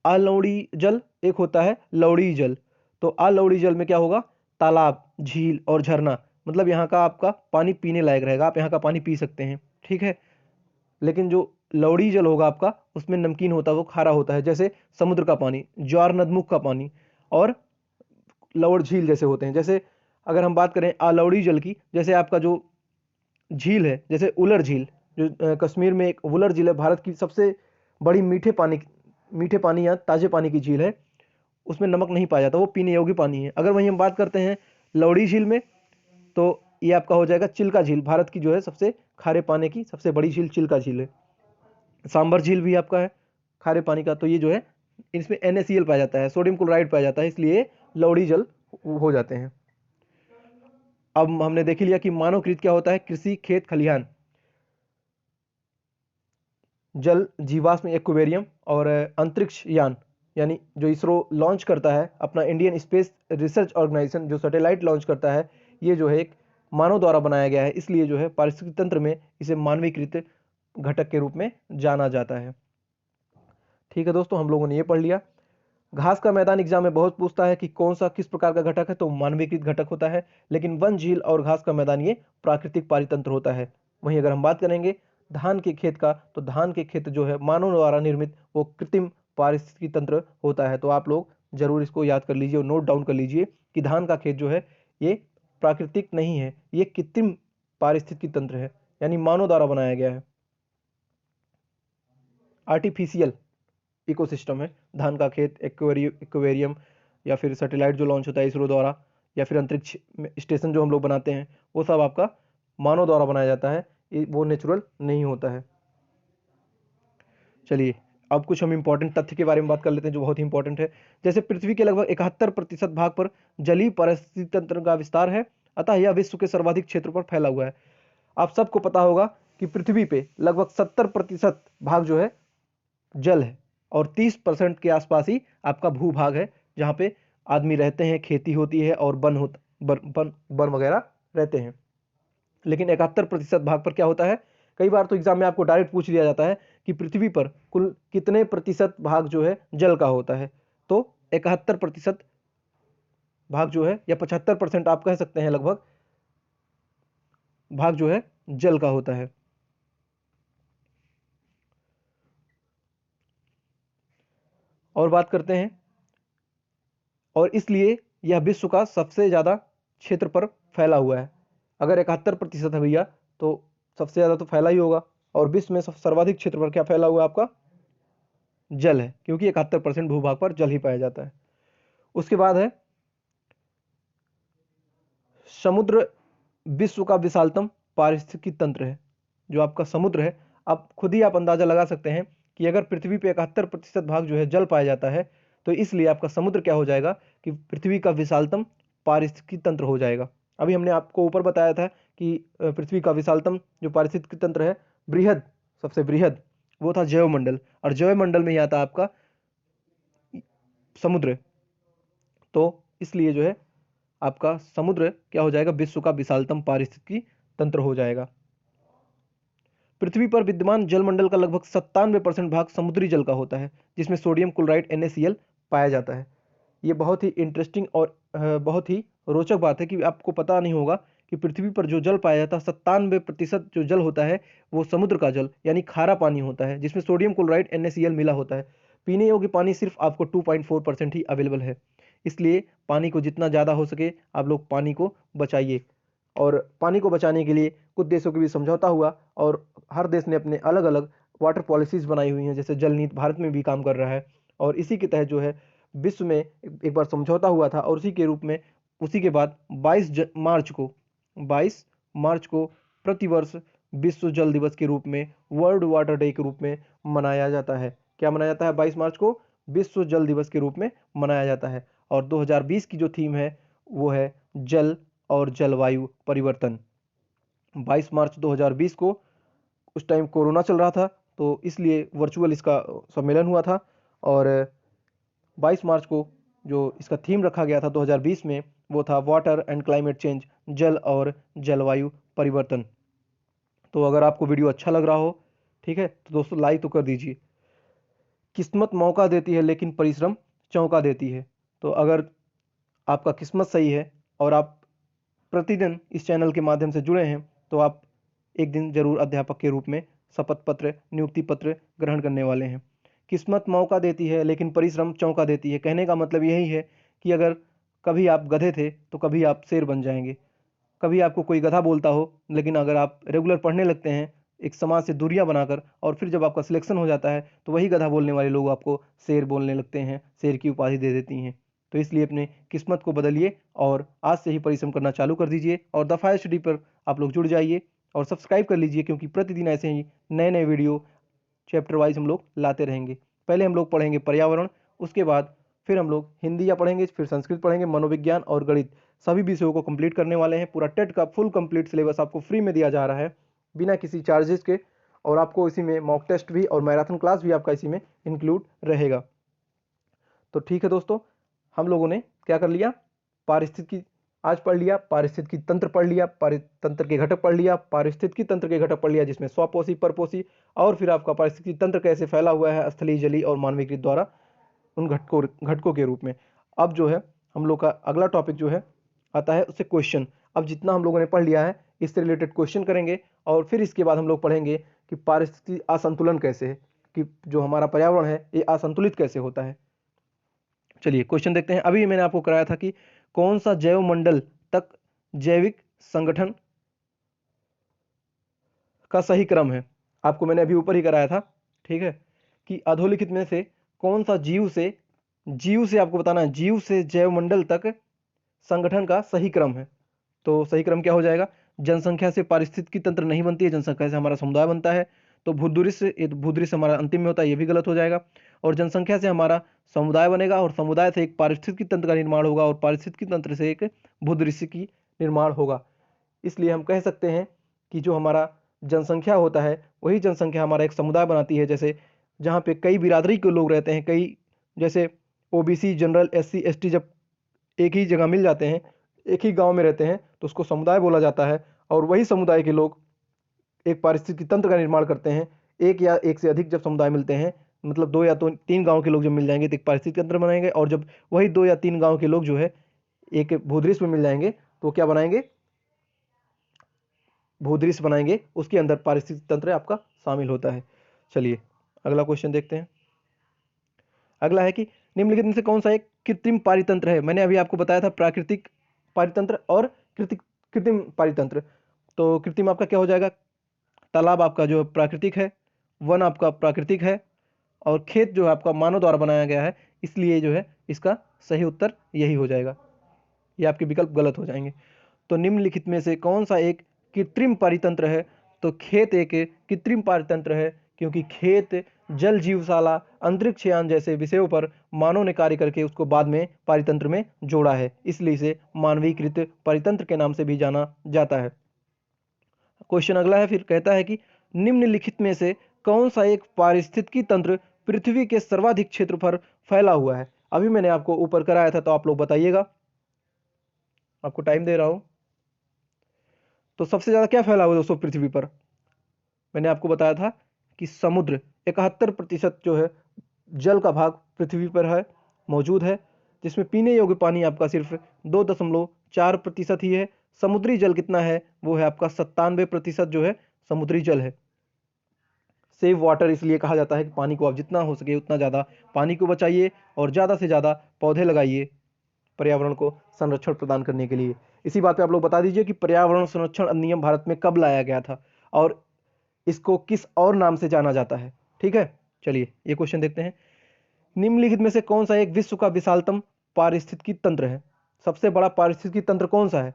अलवणी जल, एक होता है लवणी जल। तो अलवणी जल में क्या होगा, तालाब, झील और झरना, मतलब यहाँ का आपका पानी पीने लायक रहेगा, आप यहाँ का पानी पी सकते हैं, ठीक है। लेकिन जो लवड़ी जल होगा आपका, उसमें नमकीन होता है, वो खारा होता है, जैसे समुद्र का पानी, ज्वार नदमुख का पानी और लवड़ झील जैसे होते हैं। जैसे अगर हम बात करें अलवड़ी जल की, जैसे आपका जो झील है, जैसे उलर झील, जो कश्मीर में एक वुलर झील है, भारत की सबसे बड़ी मीठे पानी या ताजे पानी की झील है, उसमें नमक नहीं पाया जाता, वो पीने योग्य पानी है। अगर वहीं हम बात करते हैं लवड़ी झील में, तो ये आपका हो जाएगा चिल्का झील, भारत की जो है सबसे खारे पानी की सबसे बड़ी झील चिल्का झील है। सांबर झील भी आपका है खारे पानी का, तो ये जो है इसमें NaCl पाया जाता है, सोडियम क्लोराइड पाया जाता है, इसलिए लवड़ी जल हो जाते हैं। अब हमने देख लिया कि मानवकृत क्या होता है, कृषि, खेत खलिहान, जल, जीवाश्म, एक्वेरियम और अंतरिक्ष यान, यानी जो इसरो लॉन्च करता है अपना इंडियन स्पेस रिसर्च ऑर्गेनाइजेशन, जो सैटेलाइट लॉन्च करता है, ये जो है एक मानव द्वारा बनाया गया है, इसलिए जो है पारिस्थितिक तंत्र में इसे मानवीकृत घटक के रूप में जाना जाता है। ठीक है दोस्तों, हम लोगों ने ये पढ़ लिया। घास का मैदान एग्जाम में बहुत पूछता है कि कौन सा किस प्रकार का घटक है, तो मानवीकृत घटक होता है। लेकिन वन, झील और घास का मैदान ये प्राकृतिक पारितंत्र होता है। वहीं अगर हम बात करेंगे धान के खेत का, तो धान के खेत जो है मानव द्वारा निर्मित, वो कृत्रिम पारिस्थितिकी तंत्र होता है। तो आप लोग जरूर इसको याद कर लीजिए और नोट डाउन कर लीजिए कि धान का खेत जो है ये प्राकृतिक नहीं है, ये कृत्रिम पारिस्थितिकी तंत्र है, यानी मानव द्वारा बनाया गया है, आर्टिफिशियल इकोसिस्टम है धान का खेत। एक्वेरियम या फिर सैटेलाइट जो लॉन्च होता है इसरो द्वारा, या फिर अंतरिक्ष स्टेशन जो हम लोग बनाते हैं, वो सब आपका मानव द्वारा बनाया जाता है, वो नेचुरल नहीं होता है। चलिए, अब कुछ हम इंपॉर्टेंट तथ्य के बारे में बात कर लेते हैं जो बहुत ही इंपॉर्टेंट है। जैसे पृथ्वी के लगभग 71% भाग पर जलीय पारिस्थितिक तंत्र का विस्तार है, अतः यह विश्व के सर्वाधिक क्षेत्र पर फैला हुआ है। आप सबको पता होगा कि पृथ्वी पे लगभग 70% भाग जो है जल है, और 30% के आसपास ही आपका भूभाग है, जहाँ पे आदमी रहते हैं, खेती होती है और वन वगैरह रहते हैं। लेकिन 71% भाग पर क्या होता है, कई बार तो एग्जाम में आपको डायरेक्ट पूछ लिया जाता है कि पृथ्वी पर कुल कितने प्रतिशत भाग जो है जल का होता है। तो 71% भाग जो है, या 75% आप कह सकते हैं लगभग, भाग जो है जल का होता है। और बात करते हैं, और इसलिए यह विश्व का सबसे ज़्यादा क्षेत्र पर फैला हुआ है। अगर 71% है भैया तो सबसे ज़्यादा तो फैला ही होगा, और विश्व में सर्वाधिक क्षेत्र पर क्या फैला हुआ है आपका? जल है, क्योंकि 71% भूभाग पर जल ही पाया जाता है। उसके बाद है समुद्र विश्व का विशालतम पारिस्थितिकी तंत्र है। जो आपका समुद्र है, आप खुद ही आप अंदाजा लगा सकते हैं कि अगर पृथ्वी पे 71% भाग जो है जल पाया जाता है, तो इसलिए आपका समुद्र क्या हो जाएगा कि पृथ्वी का विशालतम पारिस्थितिकी तंत्र हो जाएगा। अभी हमने आपको ऊपर बताया था कि पृथ्वी का विशालतम जो पारिस्थितिकी तंत्र है, बृहद, सबसे बृहद, वो था जैवमंडल, और जैवमंडल में ही आता आपका समुद्र। तो इसलिए जो है आपका समुद्र क्या हो जाएगा? विश्व का विशालतम पारिस्थितिकी तंत्र हो जाएगा। पृथ्वी पर विद्यमान जलमंडल का लगभग 97% भाग समुद्री जल का होता है, जिसमें सोडियम क्लोराइड NaCl पाया जाता है। ये बहुत ही इंटरेस्टिंग और बहुत ही रोचक बात है कि आपको पता नहीं होगा कि पृथ्वी पर जो जल पाया जाता है 97% जो जल होता है वो समुद्र का जल यानी खारा पानी होता है, जिसमें सोडियम क्लोराइड NaCl मिला होता है। पीने योग्य पानी सिर्फ आपको 2.4% ही अवेलेबल है। इसलिए पानी को जितना ज़्यादा हो सके आप लोग पानी को बचाइए। और पानी को बचाने के लिए कुछ देशों के भी समझौता हुआ, और हर देश ने अपने अलग अलग वाटर पॉलिसीज़ बनाई हुई हैं। जैसे जल नीति भारत में भी काम कर रहा है, और इसी के तहत जो है विश्व में एक बार समझौता हुआ था, और उसी के रूप में उसी के बाद 22 मार्च को प्रतिवर्ष विश्व जल दिवस के रूप में, वर्ल्ड वाटर डे के रूप में मनाया जाता है। क्या मनाया जाता है? 22 मार्च को विश्व जल दिवस के रूप में मनाया जाता है। और 2020 की जो थीम है वो है जल और जलवायु परिवर्तन। 22 मार्च 2020 को, उस टाइम कोरोना चल रहा था, तो इसलिए वर्चुअल इसका सम्मेलन हुआ था। और 22 मार्च को जो इसका थीम रखा गया था 2020 में, वो था वाटर एंड क्लाइमेट चेंज, जल और जलवायु परिवर्तन। तो अगर आपको वीडियो अच्छा लग रहा हो, ठीक है, तो दोस्तों लाइक तो कर दीजिए। किस्मत मौका देती है लेकिन परिश्रम चौंका देती है। तो अगर आपका किस्मत सही है और आप प्रतिदिन इस चैनल के माध्यम से जुड़े हैं, तो आप एक दिन जरूर अध्यापक के रूप में शपथ पत्र, नियुक्ति पत्र ग्रहण करने वाले हैं। किस्मत मौका देती है लेकिन परिश्रम चौंका देती है। कहने का मतलब यही है कि अगर कभी आप गधे थे तो कभी आप शेर बन जाएंगे। कभी आपको कोई गधा बोलता हो, लेकिन अगर आप रेगुलर पढ़ने लगते हैं एक समाज से दूरियां बनाकर, और फिर जब आपका सिलेक्शन हो जाता है तो वही गधा बोलने वाले लोग आपको शेर बोलने लगते हैं, शेर की उपाधि दे देती हैं। तो इसलिए अपने किस्मत को बदलिए और आज से ही परिश्रम करना चालू कर दीजिए, और द फायर स्टडी पर आप लोग जुड़ जाइए और सब्सक्राइब कर लीजिए, क्योंकि प्रतिदिन ऐसे ही नए नए वीडियो चैप्टर वाइज हम लोग लाते रहेंगे। पहले हम लोग पढ़ेंगे पर्यावरण, उसके बाद फिर हम लोग हिंदी या पढ़ेंगे, फिर संस्कृत पढ़ेंगे, मनोविज्ञान और गणित, सभी विषयों को कंप्लीट करने वाले हैं। पूरा टेट का फुल कंप्लीट सिलेबस आपको फ्री में दिया जा रहा है बिना किसी चार्जेस के, और आपको इसी में मॉक टेस्ट भी और मैराथन क्लास भी आपका इसी में इंक्लूड रहेगा। तो ठीक है दोस्तों, हम लोगों ने क्या कर लिया? पारिस्थितिकी आज पढ़ लिया, पारिस्थितिकी तंत्र पढ़ लिया, तंत्र के घटक पढ़ लिया, पारिस्थितिकी तंत्र के घटक पढ़ लिया जिसमें स्वपोषी, परपोषी, और फिर आपका पारिस्थितिकी तंत्र कैसे फैला हुआ है स्थलीय, जलीय और मानवीकृत द्वारा उन घटकों के रूप में। अब जो है हम लोग का अगला टॉपिक जो है आता है उससे क्वेश्चन। अब जितना हम लोगों ने पढ़ लिया है इससे रिलेटेड क्वेश्चन करेंगे, और फिर इसके बाद हम लोग पढ़ेंगे कि पारिस्थितिकी असंतुलन कैसे है, कि जो हमारा पर्यावरण है ये असंतुलित कैसे होता है। चलिए क्वेश्चन देखते हैं। अभी मैंने आपको कराया था कि कौन सा जैव मंडल तक जैविक संगठन का सही क्रम है। आपको मैंने अभी ऊपर ही कराया था, ठीक है, कि अधोलिखित में से कौन सा जीव से आपको बताना है, जीव से जैव मंडल तक संगठन का सही क्रम है। तो सही क्रम क्या हो जाएगा? जनसंख्या से पारिस्थितिकी तंत्र नहीं बनती है, जनसंख्या से हमारा समुदाय बनता है। तो भूदृश्य, ये भूदृश्य हमारा अंतिम में होता है, ये भी गलत हो जाएगा। और जनसंख्या से हमारा समुदाय बनेगा, और समुदाय से एक पारिस्थितिकी तंत्र का निर्माण होगा, और पारिस्थितिकी तंत्र से एक भूदृश्य की निर्माण होगा। इसलिए हम कह सकते हैं कि जो हमारा जनसंख्या होता है वही जनसंख्या हमारा एक समुदाय बनाती है। जैसे जहाँ पे कई बिरादरी के लोग रहते हैं, कई जैसे OBC, जनरल, SC ST जब एक ही जगह मिल जाते हैं, एक ही गांव में रहते हैं, तो उसको समुदाय बोला जाता है। और वही समुदाय के लोग एक पारिस्थितिकी तंत्र का निर्माण करते हैं। एक या एक से अधिक जब समुदाय मिलते हैं, मतलब 2 या 3 गांव के लोग जब मिल जाएंगे तो एक पारिस्थितिकी तंत्र बनाएंगे, और जब वही 2 या 3 गांव के लोग जो है एक भूदृश्य में मिल जाएंगे तो क्या बनाएंगे? भूदृश्य बनाएंगे उसके अंदर पारिस्थितिक तंत्र आपका शामिल होता है। चलिए अगला क्वेश्चन देखते हैं। अगला है कि निम्नलिखित में से कौन सा एक कृत्रिम पारितंत्र है। मैंने अभी आपको बताया था प्राकृतिक पारितंत्र और कृत्रिम पारितंत्र। तो कृत्रिम आपका क्या हो जाएगा, तालाब आपका जो प्राकृतिक है, वन आपका प्राकृतिक है, और खेत जो है आपका मानव द्वारा बनाया गया है, इसलिए जो है इसका सही उत्तर यही हो जाएगा। ये आपके विकल्प गलत हो जाएंगे। तो निम्नलिखित में से कौन सा एक कृत्रिम पारितंत्र है। तो खेत एक कृत्रिम पारितंत्र है, क्योंकि खेत, जल जीवशाला, अंतरिक्ष यान जैसे विषयों पर मानव ने कार्य करके उसको बाद में पारितंत्र में जोड़ा है, इसलिए इसे मानवीकृत पारितंत्र के नाम से भी जाना जाता है। क्वेश्चन अगला है, फिर कहता है कि निम्नलिखित में से कौन सा एक पारिस्थितिकी तंत्र पृथ्वी के सर्वाधिक क्षेत्र पर फैला हुआ है। अभी मैंने आपको ऊपर कराया था, तो आप लोग बताइएगा, आपको टाइम दे रहा हूं। तो सबसे ज्यादा क्या फैला हुआ है दोस्तों पृथ्वी पर। मैंने आपको बताया था कि समुद्र 71% जो है जल का भाग पृथ्वी पर है, मौजूद है, जिसमें पीने योग्य पानी आपका सिर्फ 2.4% ही है। समुद्री जल कितना है, वो है आपका 97% जो है समुद्री जल है। सेव वाटर इसलिए कहा जाता है कि पानी को आप जितना हो सके उतना ज़्यादा पानी को बचाइए और ज़्यादा से ज़्यादा पौधे लगाइए पर्यावरण को संरक्षण प्रदान करने के लिए। इसी बात पे आप लोग बता दीजिए कि पर्यावरण संरक्षण अधिनियम भारत में कब लाया गया था और इसको किस और नाम से जाना जाता है। ठीक है, चलिए ये क्वेश्चन देखते हैं। निम्नलिखित में से कौन सा एक विश्व का विशालतम पारिस्थितिकी तंत्र है। सबसे बड़ा पारिस्थितिकी तंत्र कौन सा है।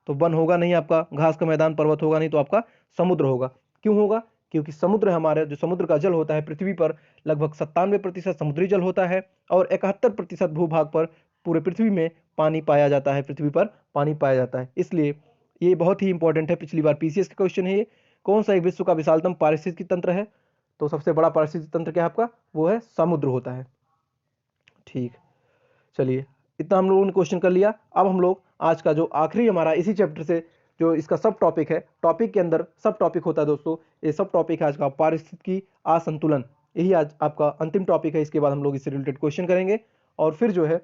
तो वन होगा नहीं आपका, घास का मैदान, पर्वत होगा नहीं, तो आपका समुद्र होगा। क्यों होगा, क्योंकि समुद्र हमारे जो समुद्र का जल होता है पृथ्वी पर लगभग 97% समुद्री जल होता है और 71% भूभाग पर पूरे पृथ्वी में पानी पाया जाता है, पृथ्वी पर पानी पाया जाता है। इसलिए ये बहुत ही इंपॉर्टेंट है, पिछली बार पीसीएस का क्वेश्चन है ये। कौन सा एक विश्व का विशालतम पारिस्थितिकी तंत्र है। तो सबसे बड़ा पारिस्थितिकी तंत्र क्या है आपका, वो है समुद्र होता है। ठीक, चलिए इतना हम लोगों ने क्वेश्चन कर लिया। अब हम लोग आज का जो आखिरी हमारा इसी चैप्टर से जो इसका सब टॉपिक है, टॉपिक के अंदर सब टॉपिक होता है दोस्तों, ये सब टॉपिक है आज का पारिस्थितिकी असंतुलन, यही आज आपका अंतिम टॉपिक है। इसके बाद हम लोग इससे रिलेटेड क्वेश्चन करेंगे और फिर जो है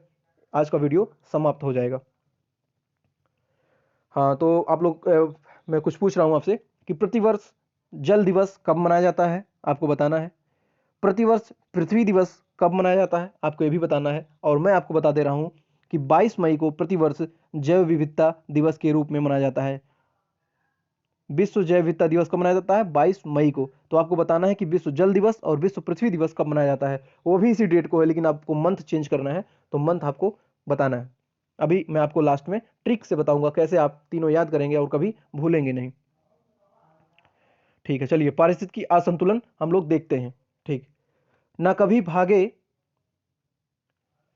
आज का वीडियो समाप्त हो जाएगा। हाँ, तो आप लोग मैं कुछ पूछ रहा हूँ आपसे कि प्रतिवर्ष जल दिवस कब मनाया जाता है, आपको बताना है। प्रतिवर्ष पृथ्वी दिवस कब मनाया जाता है, आपको ये भी बताना है। और मैं आपको बता दे रहा हूँ कि 22 मई को प्रतिवर्ष जैव विविधता दिवस के रूप में मनाया जाता है। विश्व जैव विविधता दिवस कब मनाया जाता है, 22 मई को। तो आपको बताना है कि विश्व जल दिवस और विश्व पृथ्वी दिवस कब मनाया जाता है। वो भी इसी डेट को है, लेकिन आपको मंथ चेंज करना है, तो मंथ आपको बताना है। अभी मैं आपको लास्ट में ट्रिक से बताऊंगा कैसे आप तीनों याद करेंगे और कभी भूलेंगे नहीं। ठीक है, चलिए पारिस्थितिकी असंतुलन हम लोग देखते हैं। ठीक, ना कभी भागे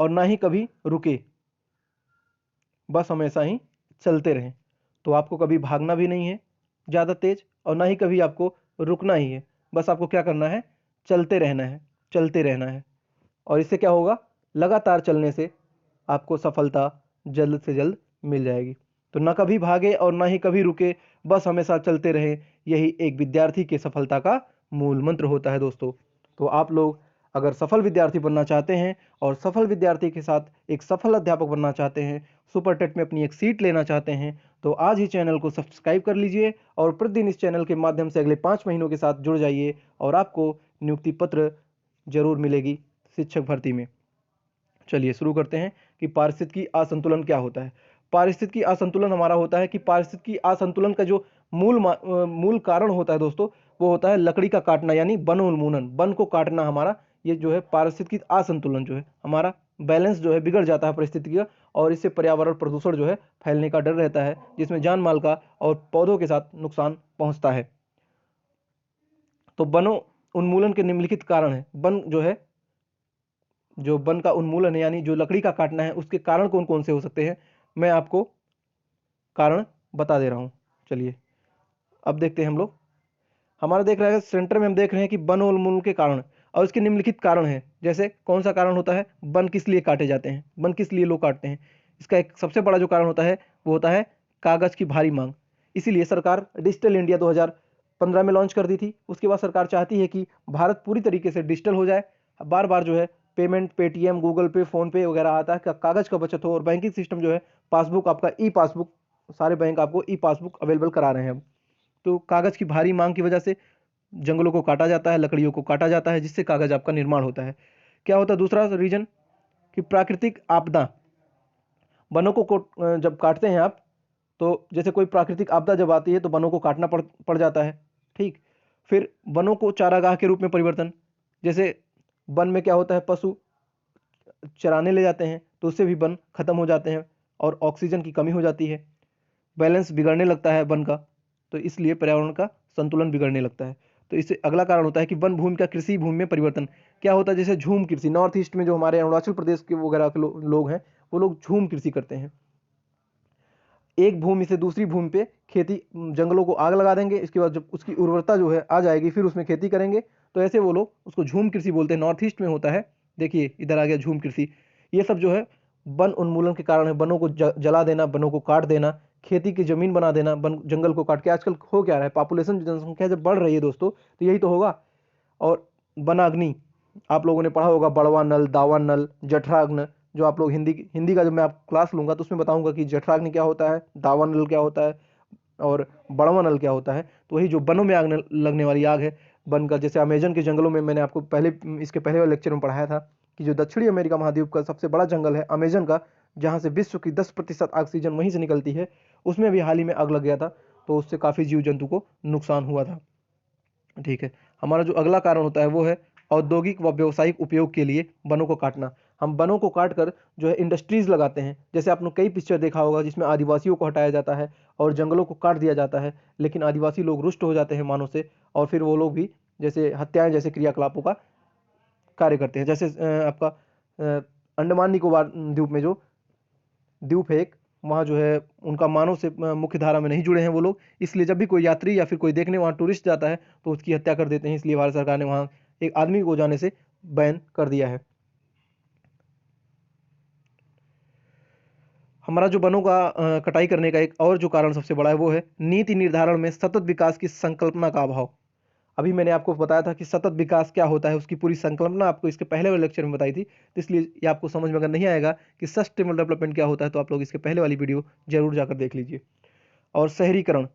और ना ही कभी रुके, बस हमेशा ही चलते रहें। तो आपको कभी भागना भी नहीं है ज़्यादा तेज और ना ही कभी आपको रुकना ही है, बस आपको क्या करना है, चलते रहना है, चलते रहना है। और इससे क्या होगा, लगातार चलने से आपको सफलता जल्द से जल्द मिल जाएगी। तो ना कभी भागे और ना ही कभी रुके, बस हमेशा चलते रहे, यही एक विद्यार्थी के सफलता का मूल मंत्र होता है दोस्तों। तो आप लोग अगर सफल विद्यार्थी बनना चाहते हैं और सफल विद्यार्थी के साथ एक सफल अध्यापक बनना चाहते हैं, सुपर टेट में अपनी एक सीट लेना चाहते हैं, तो आज ही चैनल को सब्सक्राइब कर लीजिए और प्रतिदिन इस चैनल के माध्यम से अगले 5 महीनों के साथ जुड़ जाइए और आपको नियुक्ति पत्र जरूर मिलेगी शिक्षक भर्ती में। चलिए शुरू करते हैं कि पारिस्थितिकी असंतुलन क्या होता है। पारिस्थितिकी असंतुलन हमारा होता है कि पारिस्थितिकी असंतुलन का जो मूल कारण होता है दोस्तों, वो होता है लकड़ी का काटना, यानी वन उन्मूलन, वन को काटना। हमारा ये जो है पारिस्थितिकी असंतुलन जो है, हमारा बैलेंस जो है बिगड़ जाता है परिस्थिति का, और इससे पर्यावरण प्रदूषण जो है फैलने का डर रहता है, जिसमें जान माल का और पौधों के साथ नुकसान पहुंचता है। तो वनों उन्मूलन के निम्नलिखित कारण है। वन जो है, जो वन का उन्मूलन है यानी जो लकड़ी का काटना है, उसके कारण कौन कौन से हो सकते हैं, मैं आपको कारण बता दे रहा हूं। चलिए अब देखते हैं हम लोग। हमारा देख रहे हैं सेंटर में, हम देख रहे हैं कि वन उन्मूलन के कारण और इसके निम्नलिखित कारण हैं। जैसे कौन सा कारण होता है, वन किस लिए काटे जाते हैं, वन किस लिए लोग काटते हैं। इसका एक सबसे बड़ा जो कारण होता है वो होता है कागज की भारी मांग। इसीलिए सरकार डिजिटल इंडिया 2015 में लॉन्च कर दी थी। उसके बाद सरकार चाहती है कि भारत पूरी तरीके से डिजिटल हो जाए। बार बार जो है पेमेंट, पेटीएम, गूगल पे, फोन पे वगैरह आता है, कागज का बचत हो, और बैंकिंग सिस्टम जो है पासबुक आपका ई पासबुक, सारे बैंक आपको ई पासबुक अवेलेबल करा रहे हैं अब। तो कागज़ की भारी मांग की वजह से जंगलों को काटा जाता है, लकड़ियों को काटा जाता है, जिससे कागज़ आपका निर्माण होता है। क्या होता है दूसरा रीज़न कि प्राकृतिक आपदा, वनों को जब काटते हैं आप, तो जैसे कोई प्राकृतिक आपदा जब आती है तो वनों को काटना पड़ जाता है, ठीक। फिर वनों को चारागाह के रूप में परिवर्तन, जैसे वन में क्या होता है, पशु चराने ले जाते हैं तो उससे भी वन खत्म हो जाते हैं और ऑक्सीजन की कमी हो जाती है, बैलेंस बिगड़ने लगता है वन का, तो इसलिए पर्यावरण का संतुलन बिगड़ने लगता है। तो इससे अगला कारण होता है कि वन भूमि का कृषि भूमि में परिवर्तन। क्या होता है, जैसे झूम कृषि, नॉर्थ ईस्ट में जो हमारे अरुणाचल प्रदेश के वगैरह के लोग हैं, वो लोग झूम कृषि करते हैं। एक भूमि से दूसरी भूमि पे खेती, जंगलों को आग लगा देंगे, इसके बाद जब उसकी उर्वरता जो है आ जाएगी फिर उसमें खेती करेंगे, तो ऐसे वो लोग उसको झूम कृषि बोलते हैं। नॉर्थ ईस्ट में होता है, देखिए इधर आ गया झूम कृषि। ये सब जो है वन उन्मूलन के कारण है, वनों को जला देना, वनों को काट देना, खेती की जमीन बना देना, वन जंगल को काट के। आजकल हो क्या रहा है, पॉपुलेशन जनसंख्या जब बढ़ रही है दोस्तों, तो यही तो होगा। और वनाग्नि, आप लोगों ने पढ़ा होगा, बड़वा नल, दावा नल, जठराग्नि, जो आप लोग हिंदी का जब मैं आप क्लास लूंगा तो उसमें बताऊंगा कि जठराग्नि क्या होता है, दावा नल क्या होता है और बड़वा नल क्या होता है। तो वही जो वनों में आग लगने वाली आग है, वन का, जैसे अमेजन के जंगलों में, मैंने आपको इसके पहले वाले लेक्चर में पढ़ाया था कि जो दक्षिणी अमेरिका महाद्वीप का सबसे बड़ा जंगल है अमेजन का, जहाँ से विश्व की 10% ऑक्सीजन वहीं से निकलती है, उसमें भी हाल ही में आग लग गया था, तो उससे काफ़ी जीव जंतु को नुकसान हुआ था, ठीक है। हमारा जो अगला कारण होता है वो है औद्योगिक व व्यावसायिक उपयोग के लिए वनों को काटना। हम वनों को काट कर जो है इंडस्ट्रीज लगाते हैं, जैसे आपने कई पिक्चर देखा होगा जिसमें आदिवासियों को हटाया जाता है और जंगलों को काट दिया जाता है, लेकिन आदिवासी लोग रुष्ट हो जाते हैं मानव से, और फिर वो लोग भी जैसे हत्याएं जैसे क्रियाकलापों का कार्य करते हैं। जैसे आपका अंडमान निकोबार द्वीप में जो द्वीप है एक, वहाँ जो है उनका मानव से मुख्य धारा में नहीं जुड़े हैं वो लोग, इसलिए जब भी कोई यात्री या फिर कोई देखने वहाँ टूरिस्ट जाता है तो उसकी हत्या कर देते हैं, इसलिए भारत सरकार ने वहाँ एक आदमी को जाने से बैन कर दिया है। हमारा जो वनों का कटाई करने का एक और जो कारण सबसे बड़ा है वो है नीति निर्धारण में सतत विकास की संकल्पना का अभाव। अभी मैंने आपको बताया था कि सतत विकास क्या होता है, उसकी पूरी संकल्पना आपको इसके पहले वाले लेक्चर में बताई थी, तो इसलिए ये आपको समझ में अगर नहीं आएगा कि सस्टेनेबल डेवलपमेंट क्या होता है तो आप लोग इसके पहले वाली वीडियो जरूर जाकर देख लीजिए। और शहरीकरण,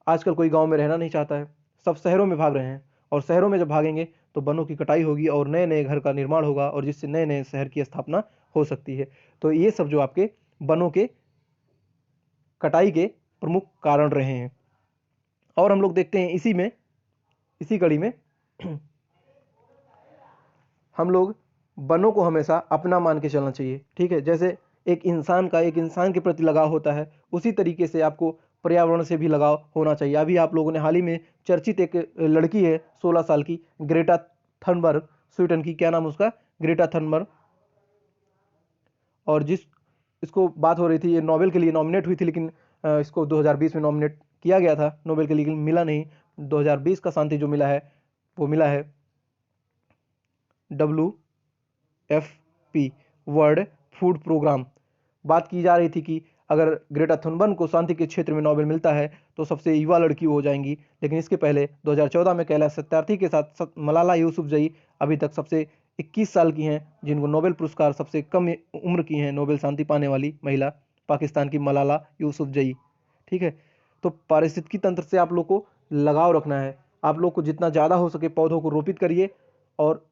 आजकल कोई गांव में रहना नहीं चाहता है, सब शहरों में भाग रहे हैं, और शहरों में जब भागेंगे तो वनों की कटाई होगी और नए नए घर का निर्माण होगा, और जिससे नए नए शहर की स्थापना हो सकती है। तो ये सब जो आपके वनों के कटाई के प्रमुख कारण रहे हैं। और हम लोग देखते हैं इसी कड़ी में हम लोग वनों को हमेशा अपना मान के चलना चाहिए, ठीक है। जैसे एक इंसान के प्रति लगाव होता है, उसी तरीके से आपको पर्यावरण से भी लगाव होना चाहिए। अभी आप लोगों ने हाल ही में चर्चित एक लड़की है 16 साल की, ग्रेटा थनबर्ग, स्वीडन की, क्या नाम उसका, ग्रेटा थनबर्ग, और इसको बात हो रही थी, ये नोबेल के लिए नॉमिनेट हुई थी, लेकिन इसको 2020 में नॉमिनेट किया गया था नोबेल के लिए, लेकिन मिला नहीं। 2020 का शांति जो मिला है वो मिला है WFP, वर्ल्ड फूड प्रोग्राम। बात की जा रही थी कि अगर ग्रेटा थुनबर्ग को शांति के क्षेत्र में नोबेल मिलता है तो सबसे युवा लड़की हो जाएंगी, लेकिन इसके पहले 2014 में कैलाश सत्यार्थी के साथ मलाला यूसुफजई अभी तक सबसे 21 साल की हैं जिनको नोबेल पुरस्कार, सबसे कम उम्र की हैं नोबेल शांति पाने वाली महिला, पाकिस्तान की मलाला यूसुफजई, ठीक है। तो पारिस्थितिकी तंत्र से आप लोग को लगाव रखना है, आप लोग को जितना ज़्यादा हो सके पौधों को रोपित करिए, और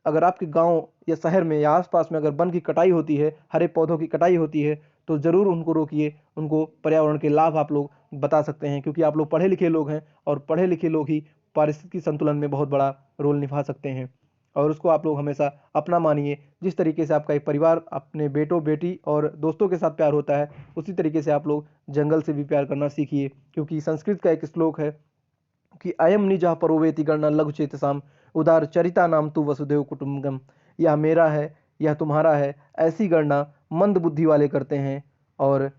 अगर आपके गांव या शहर में या आसपास में अगर वन की कटाई होती है, हरे पौधों की कटाई होती है, तो ज़रूर उनको रोकिए, उनको पर्यावरण के लाभ आप लोग बता सकते हैं, क्योंकि आप लोग पढ़े लिखे लोग हैं और पढ़े लिखे लोग ही पारिस्थितिकी संतुलन में बहुत बड़ा रोल निभा सकते हैं। और उसको आप लोग हमेशा अपना मानिए। जिस तरीके से आपका एक परिवार अपने बेटों बेटी और दोस्तों के साथ प्यार होता है, उसी तरीके से आप लोग जंगल से भी प्यार करना सीखिए, क्योंकि संस्कृत का एक श्लोक है कि अयम निजः परोवेति गणना लघु चेतसाम उदार चरिता नाम तु वसुदेव कुटुंबकम, यह मेरा है, यह तुम्हारा है, ऐसी गणना मंद बुद्धि वाले करते हैं, और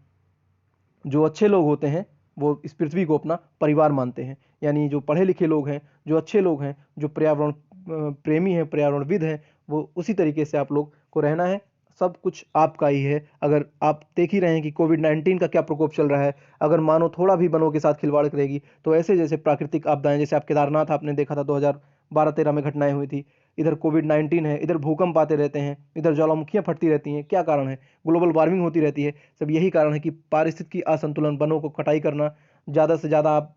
जो अच्छे लोग होते हैं वो इस पृथ्वी को अपना परिवार मानते हैं। यानी जो पढ़े लिखे लोग हैं, जो अच्छे लोग हैं, जो पर्यावरण प्रेमी हैं, पर्यावरणविद हैं, वो उसी तरीके से आप लोग को रहना है। सब कुछ आपका ही है। अगर आप देख ही रहे हैं कि कोविड-19 का क्या प्रकोप चल रहा है, अगर मानो थोड़ा भी वनों के साथ खिलवाड़ करेगी तो ऐसे जैसे प्राकृतिक आपदाएं, जैसे आप केदारनाथ आपने देखा था 2012-13 में घटनाएं हुई थी, इधर कोविड-19 है, इधर भूकंप आते रहते हैं, इधर ज्वालामुखियां फटती रहती हैं। क्या कारण है? ग्लोबल वार्मिंग होती रहती है। सब यही कारण है कि पारिस्थितिकी असंतुलन, वनों को कटाई करना, ज़्यादा से ज़्यादा आप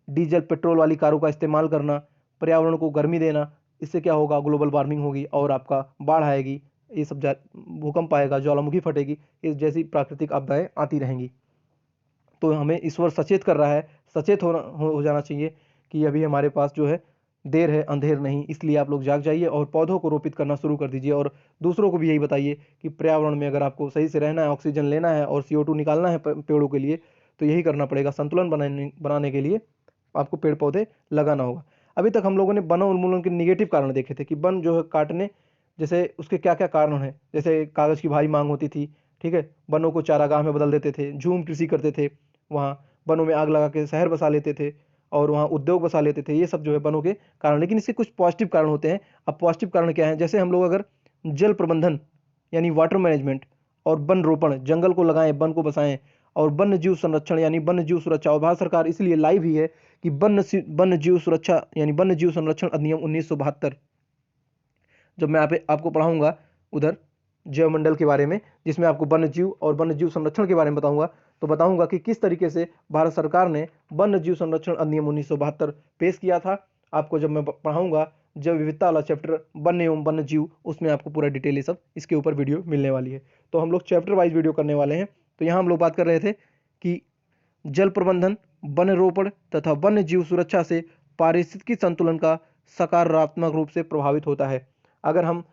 डीजल पेट्रोल वाली कारों का इस्तेमाल करना, पर्यावरण को गर्मी देना, इससे क्या होगा, ग्लोबल वार्मिंग होगी और आपका बाढ़ आएगी, ये सब भूकंप आएगा, ज्वालामुखी फटेगी, इस जैसी प्राकृतिक आपदाएं आती रहेंगी। तो हमें ईश्वर सचेत कर रहा है, सचेत हो जाना चाहिए कि अभी हमारे पास जो है देर है अंधेर नहीं, इसलिए आप लोग जाग जाइए और पौधों को रोपित करना शुरू कर दीजिए। और दूसरों को भी यही बताइए कि पर्यावरण में अगर आपको सही से रहना है, ऑक्सीजन लेना है और CO2 निकालना है पेड़ों के लिए, तो यही करना पड़ेगा। संतुलन बनाने के लिए आपको पेड़ पौधे लगाना होगा। अभी तक हम लोगों ने वन उन्मूलन के निगेटिव कारण देखे थे कि वन जो है काटने, जैसे उसके क्या क्या कारण हैं, जैसे कागज़ की भारी मांग होती थी, ठीक है, वनों को चारागाह में बदल देते थे, झूम कृषि करते थे, वहाँ वनों में आग लगा के शहर बसा लेते थे और वहाँ उद्योग बसा लेते थे, ये सब जो है वनों के कारण। लेकिन इसके कुछ पॉजिटिव कारण होते हैं। अब पॉजिटिव कारण क्या है, जैसे हम लोग अगर जल प्रबंधन यानी वाटर मैनेजमेंट और वन रोपण, जंगल को लगाएं, वन को बसाएं, और वन्य जीव संरक्षण यानी वन्य जीव सुरक्षा, और भारत सरकार इसलिए लाई भी है कि वन्य जीव सुरक्षा यानी वन्य जीव संरक्षण अधिनियम 1972, जब मैं आपको पढ़ाऊंगा उधर जैवमंडल के बारे में, जिसमें आपको वन्य जीव और वन्य जीव संरक्षण के बारे में बताऊंगा, तो बताऊंगा कि किस तरीके से भारत सरकार ने वन्य जीव संरक्षण अधिनियम 1972 पेश किया था। आपको जब मैं पढ़ाऊंगा जैव विविधता वाला चैप्टर वन्य एवं वन्य जीव, उसमें आपको पूरा डिटेल ये सब इसके ऊपर वीडियो मिलने वाली है। तो हम लोग चैप्टर वाइज वीडियो करने वाले हैं। तो यहाँ हम लोग बात कर रहे थे कि जल प्रबंधन, वन रोपण तथा वन्य जीव सुरक्षा से पारिस्थितिकी संतुलन का सकारात्मक रूप से प्रभावित होता है। अगर हम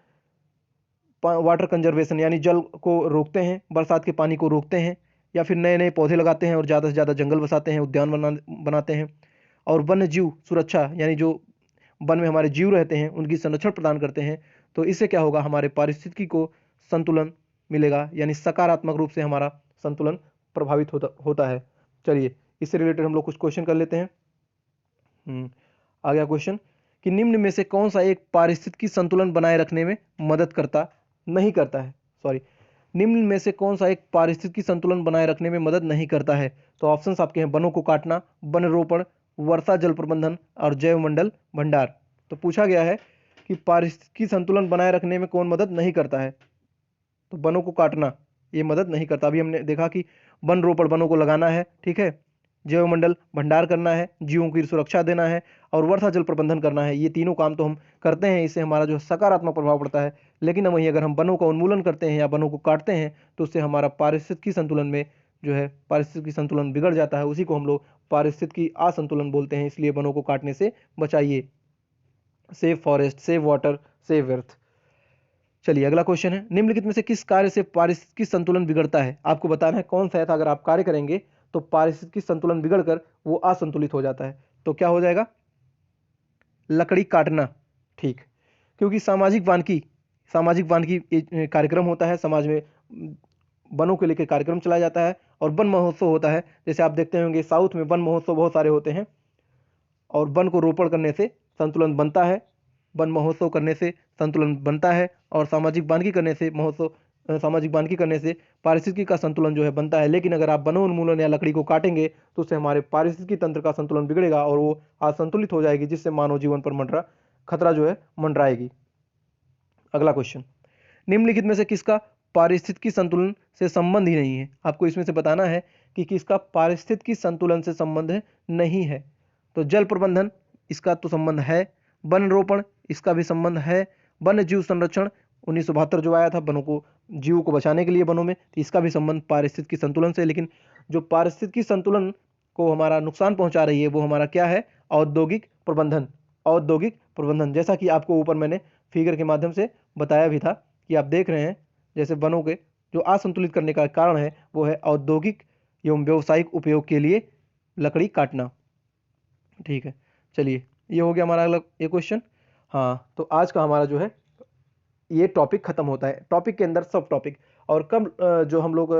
वाटर कंजर्वेशन यानी जल को रोकते हैं, बरसात के पानी को रोकते हैं, या फिर नए नए पौधे लगाते हैं और ज़्यादा से ज़्यादा जंगल बसाते हैं, उद्यान बनाते हैं, और वन्य जीव सुरक्षा यानी जो वन में हमारे जीव रहते हैं उनकी संरक्षण प्रदान करते हैं, तो इससे क्या होगा, हमारे पारिस्थितिकी को संतुलन मिलेगा, यानी सकारात्मक रूप से हमारा संतुलन प्रभावित होता है। चलिए इससे रिलेटेड हम लोग कुछ क्वेश्चन कर लेते हैं। आ गया क्वेश्चन कि निम्न में से कौन सा एक पारिस्थितिकी संतुलन बनाए रखने में मदद नहीं करता है, निम्न में से कौन सा एक पारिस्थितिकी संतुलन बनाए रखने में मदद नहीं करता है। तो ऑप्शंस आपके हैं वनों को काटना, वन रोपण, वर्षा जल प्रबंधन और जैवमंडल भंडार। तो पूछा गया है कि पारिस्थितिकी संतुलन बनाए रखने में कौन मदद नहीं करता है, तो वनों को काटना ये मदद नहीं करता। अभी हमने देखा कि वन रोपण वनों को लगाना है, ठीक है, जैवमंडल भंडार करना है, जीवों की सुरक्षा देना है, और वर्षा जल प्रबंधन करना है। ये तीनों काम तो हम करते हैं, इससे हमारा जो सकारात्मक प्रभाव पड़ता है। लेकिन वहीं अगर हम वनों का उन्मूलन करते हैं या वनों को काटते हैं तो उससे हमारा पारिस्थितिकी संतुलन में जो है पारिस्थितिकी संतुलन बिगड़ जाता है। उसी को हम लोग पारिस्थितिकी असंतुलन बोलते हैं। इसलिए वनों को काटने से बचाइए। Save forest, save water, save earth. चलिए अगला क्वेश्चन है, निम्नलिखित में से किस कार्य से पारिस्थितिकी संतुलन बिगड़ता है। आपको बताना है कौन सा है, अगर आप कार्य करेंगे तो पारिस्थितिकी संतुलन बिगड़कर वो असंतुलित हो जाता है। तो क्या हो जाएगा, लकड़ी काटना, ठीक, क्योंकि सामाजिक वानिकी कार्यक्रम होता है, समाज में वनों के लेकर कार्यक्रम चलाया जाता है और वन महोत्सव होता है। जैसे आप देखते होंगे साउथ में वन महोत्सव बहुत सारे होते हैं, और वन को रोपण करने से संतुलन बनता है, वन महोत्सव करने से संतुलन बनता है, और सामाजिक वानिकी करने से पारिस्थितिकी का संतुलन जो है बनता है। लेकिन अगर आप वनोन्मूलन या लकड़ी को काटेंगे तो उससे हमारे पारिस्थितिकी तंत्र का संतुलन बिगड़ेगा और वो असंतुलित हो जाएगी, जिससे मानव जीवन पर खतरा जो है मंडराएगी। अगला क्वेश्चन, निम्नलिखित में से किसका पारिस्थितिकी संतुलन से संबंध ही नहीं है। आपको इसमें से बताना है कि किसका पारिस्थितिकी संतुलन से संबंध नहीं है। तो जल प्रबंधन, इसका तो संबंध है, वन रोपण इसका भी संबंध है, वन्य जीव संरक्षण 1972 जो आया था वनों को, जीवों को बचाने के लिए वनों में, तो इसका भी संबंध पारिस्थितिकी संतुलन से। लेकिन जो पारिस्थितिकी संतुलन को हमारा नुकसान पहुंचा रही है वो हमारा क्या है, औद्योगिक प्रबंधन। जैसा कि आपको ऊपर मैंने फिगर के माध्यम से बताया भी था कि आप देख रहे हैं, जैसे वनों के जो असंतुलित करने का कारण है वो है औद्योगिक एवं व्यावसायिक उपयोग के लिए लकड़ी काटना। ठीक है, चलिए ये हो गया हमारा अगला ये क्वेश्चन। हाँ, तो आज का हमारा जो है ये टॉपिक खत्म होता है। टॉपिक के अंदर सब टॉपिक, और कल जो हम लोग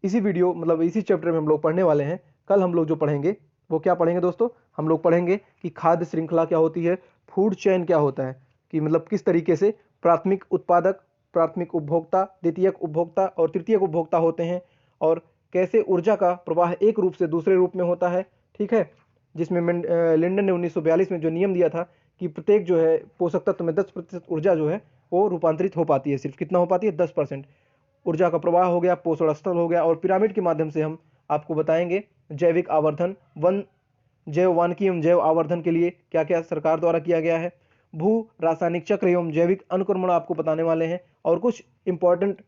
इसी वीडियो मतलब इसी चैप्टर में हम लोग पढ़ने वाले हैं। कल हम लोग जो पढ़ेंगे वो क्या पढ़ेंगे दोस्तों, हम लोग पढ़ेंगे कि खाद्य श्रृंखला क्या होती है, फूड चेन क्या होता है, कि मतलब किस तरीके से प्राथमिक उत्पादक, प्राथमिक उपभोक्ता, द्वितीयक उपभोक्ता और तृतीयक उपभोक्ता होते हैं, और कैसे ऊर्जा का प्रवाह एक रूप से दूसरे रूप में होता है। ठीक है, जिसमें लिंडन ने 1942 में जो नियम दिया था कि प्रत्येक जो है पोषक तत्व में 10% ऊर्जा जो है वो रूपांतरित हो पाती है। सिर्फ कितना हो पाती है, 10% ऊर्जा का प्रवाह हो गया, पोषण स्थल हो गया। और पिरामिड के माध्यम से हम आपको बताएंगे जैविक आवर्धन, वन जैव वानिकी एवं जैव आवर्धन के लिए क्या क्या सरकार द्वारा किया गया है, भू रासायनिक चक्र एवं जैविक अनुक्रमण आपको बताने वाले हैं, और कुछ इंपॉर्टेंट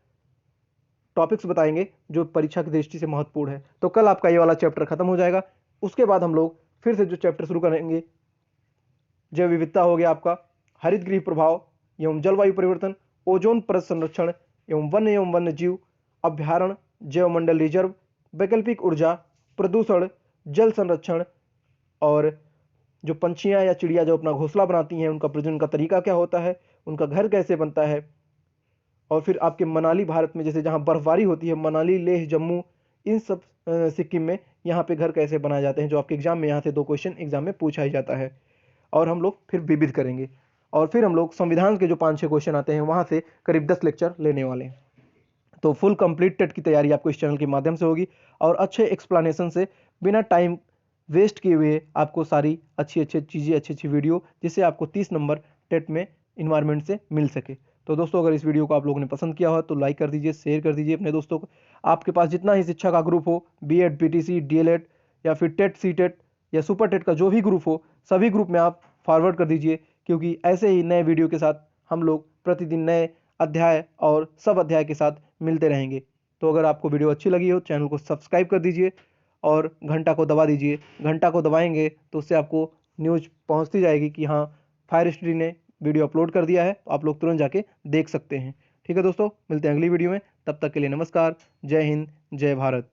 टॉपिक्स बताएंगे जो परीक्षा की दृष्टि से महत्वपूर्ण है। तो कल आपका ये वाला चैप्टर खत्म हो जाएगा। उसके बाद हम लोग फिर से जो चैप्टर शुरू करेंगे, जैव विविधता हो गया आपका, हरित गृह प्रभाव एवं जलवायु परिवर्तन, ओजोन परत संरक्षण एवं वन्य जीव अभ्यारण्य, जैव मंडल रिजर्व, वैकल्पिक ऊर्जा, प्रदूषण, जल संरक्षण, और जो पंछियां या चिड़िया जो अपना घोंसला बनाती हैं उनका प्रजनन का तरीका क्या होता है, उनका घर कैसे बनता है, और फिर आपके मनाली भारत में जैसे जहाँ बर्फबारी होती है, मनाली, लेह, जम्मू, इन सब सिक्किम में यहाँ पे घर कैसे बनाए जाते हैं, जो आपके एग्जाम में यहाँ से 2 क्वेश्चन एग्जाम में पूछा ही जाता है। और हम लोग फिर विविध करेंगे, और फिर हम लोग संविधान के जो 5-6 क्वेश्चन आते हैं वहाँ से करीब 10 लेक्चर लेने वाले हैं। तो फुल कंप्लीट टेट की तैयारी आपको इस चैनल के माध्यम से होगी, और अच्छे एक्सप्लेनेशन से बिना टाइम वेस्ट किए हुए आपको सारी अच्छी अच्छी चीज़ें, अच्छी अच्छी वीडियो, जिससे आपको 30 नंबर टेट में इन्वायरमेंट से मिल सके। तो दोस्तों, अगर इस वीडियो को आप लोगों ने पसंद किया हो तो लाइक कर दीजिए, शेयर कर दीजिए अपने दोस्तों को। आपके पास जितना ही शिक्षा का ग्रुप हो, बीएड, पीटीसी, डीएलएड या फिर टेट, सीटेट या सुपर टेट का जो भी ग्रुप हो, सभी ग्रुप में आप फॉरवर्ड कर दीजिए, क्योंकि ऐसे ही नए वीडियो के साथ हम लोग प्रतिदिन नए अध्याय और सब अध्याय के साथ मिलते रहेंगे। तो अगर आपको वीडियो अच्छी लगी हो, चैनल को सब्सक्राइब कर दीजिए और घंटा को दबा दीजिए। घंटा को दबाएंगे तो उससे आपको न्यूज़ पहुंचती जाएगी कि हाँ, फायर स्टडी ने वीडियो अपलोड कर दिया है, तो आप लोग तुरंत जाके देख सकते हैं। ठीक है दोस्तों, मिलते हैं अगली वीडियो में। तब तक के लिए नमस्कार, जय हिंद, जय भारत।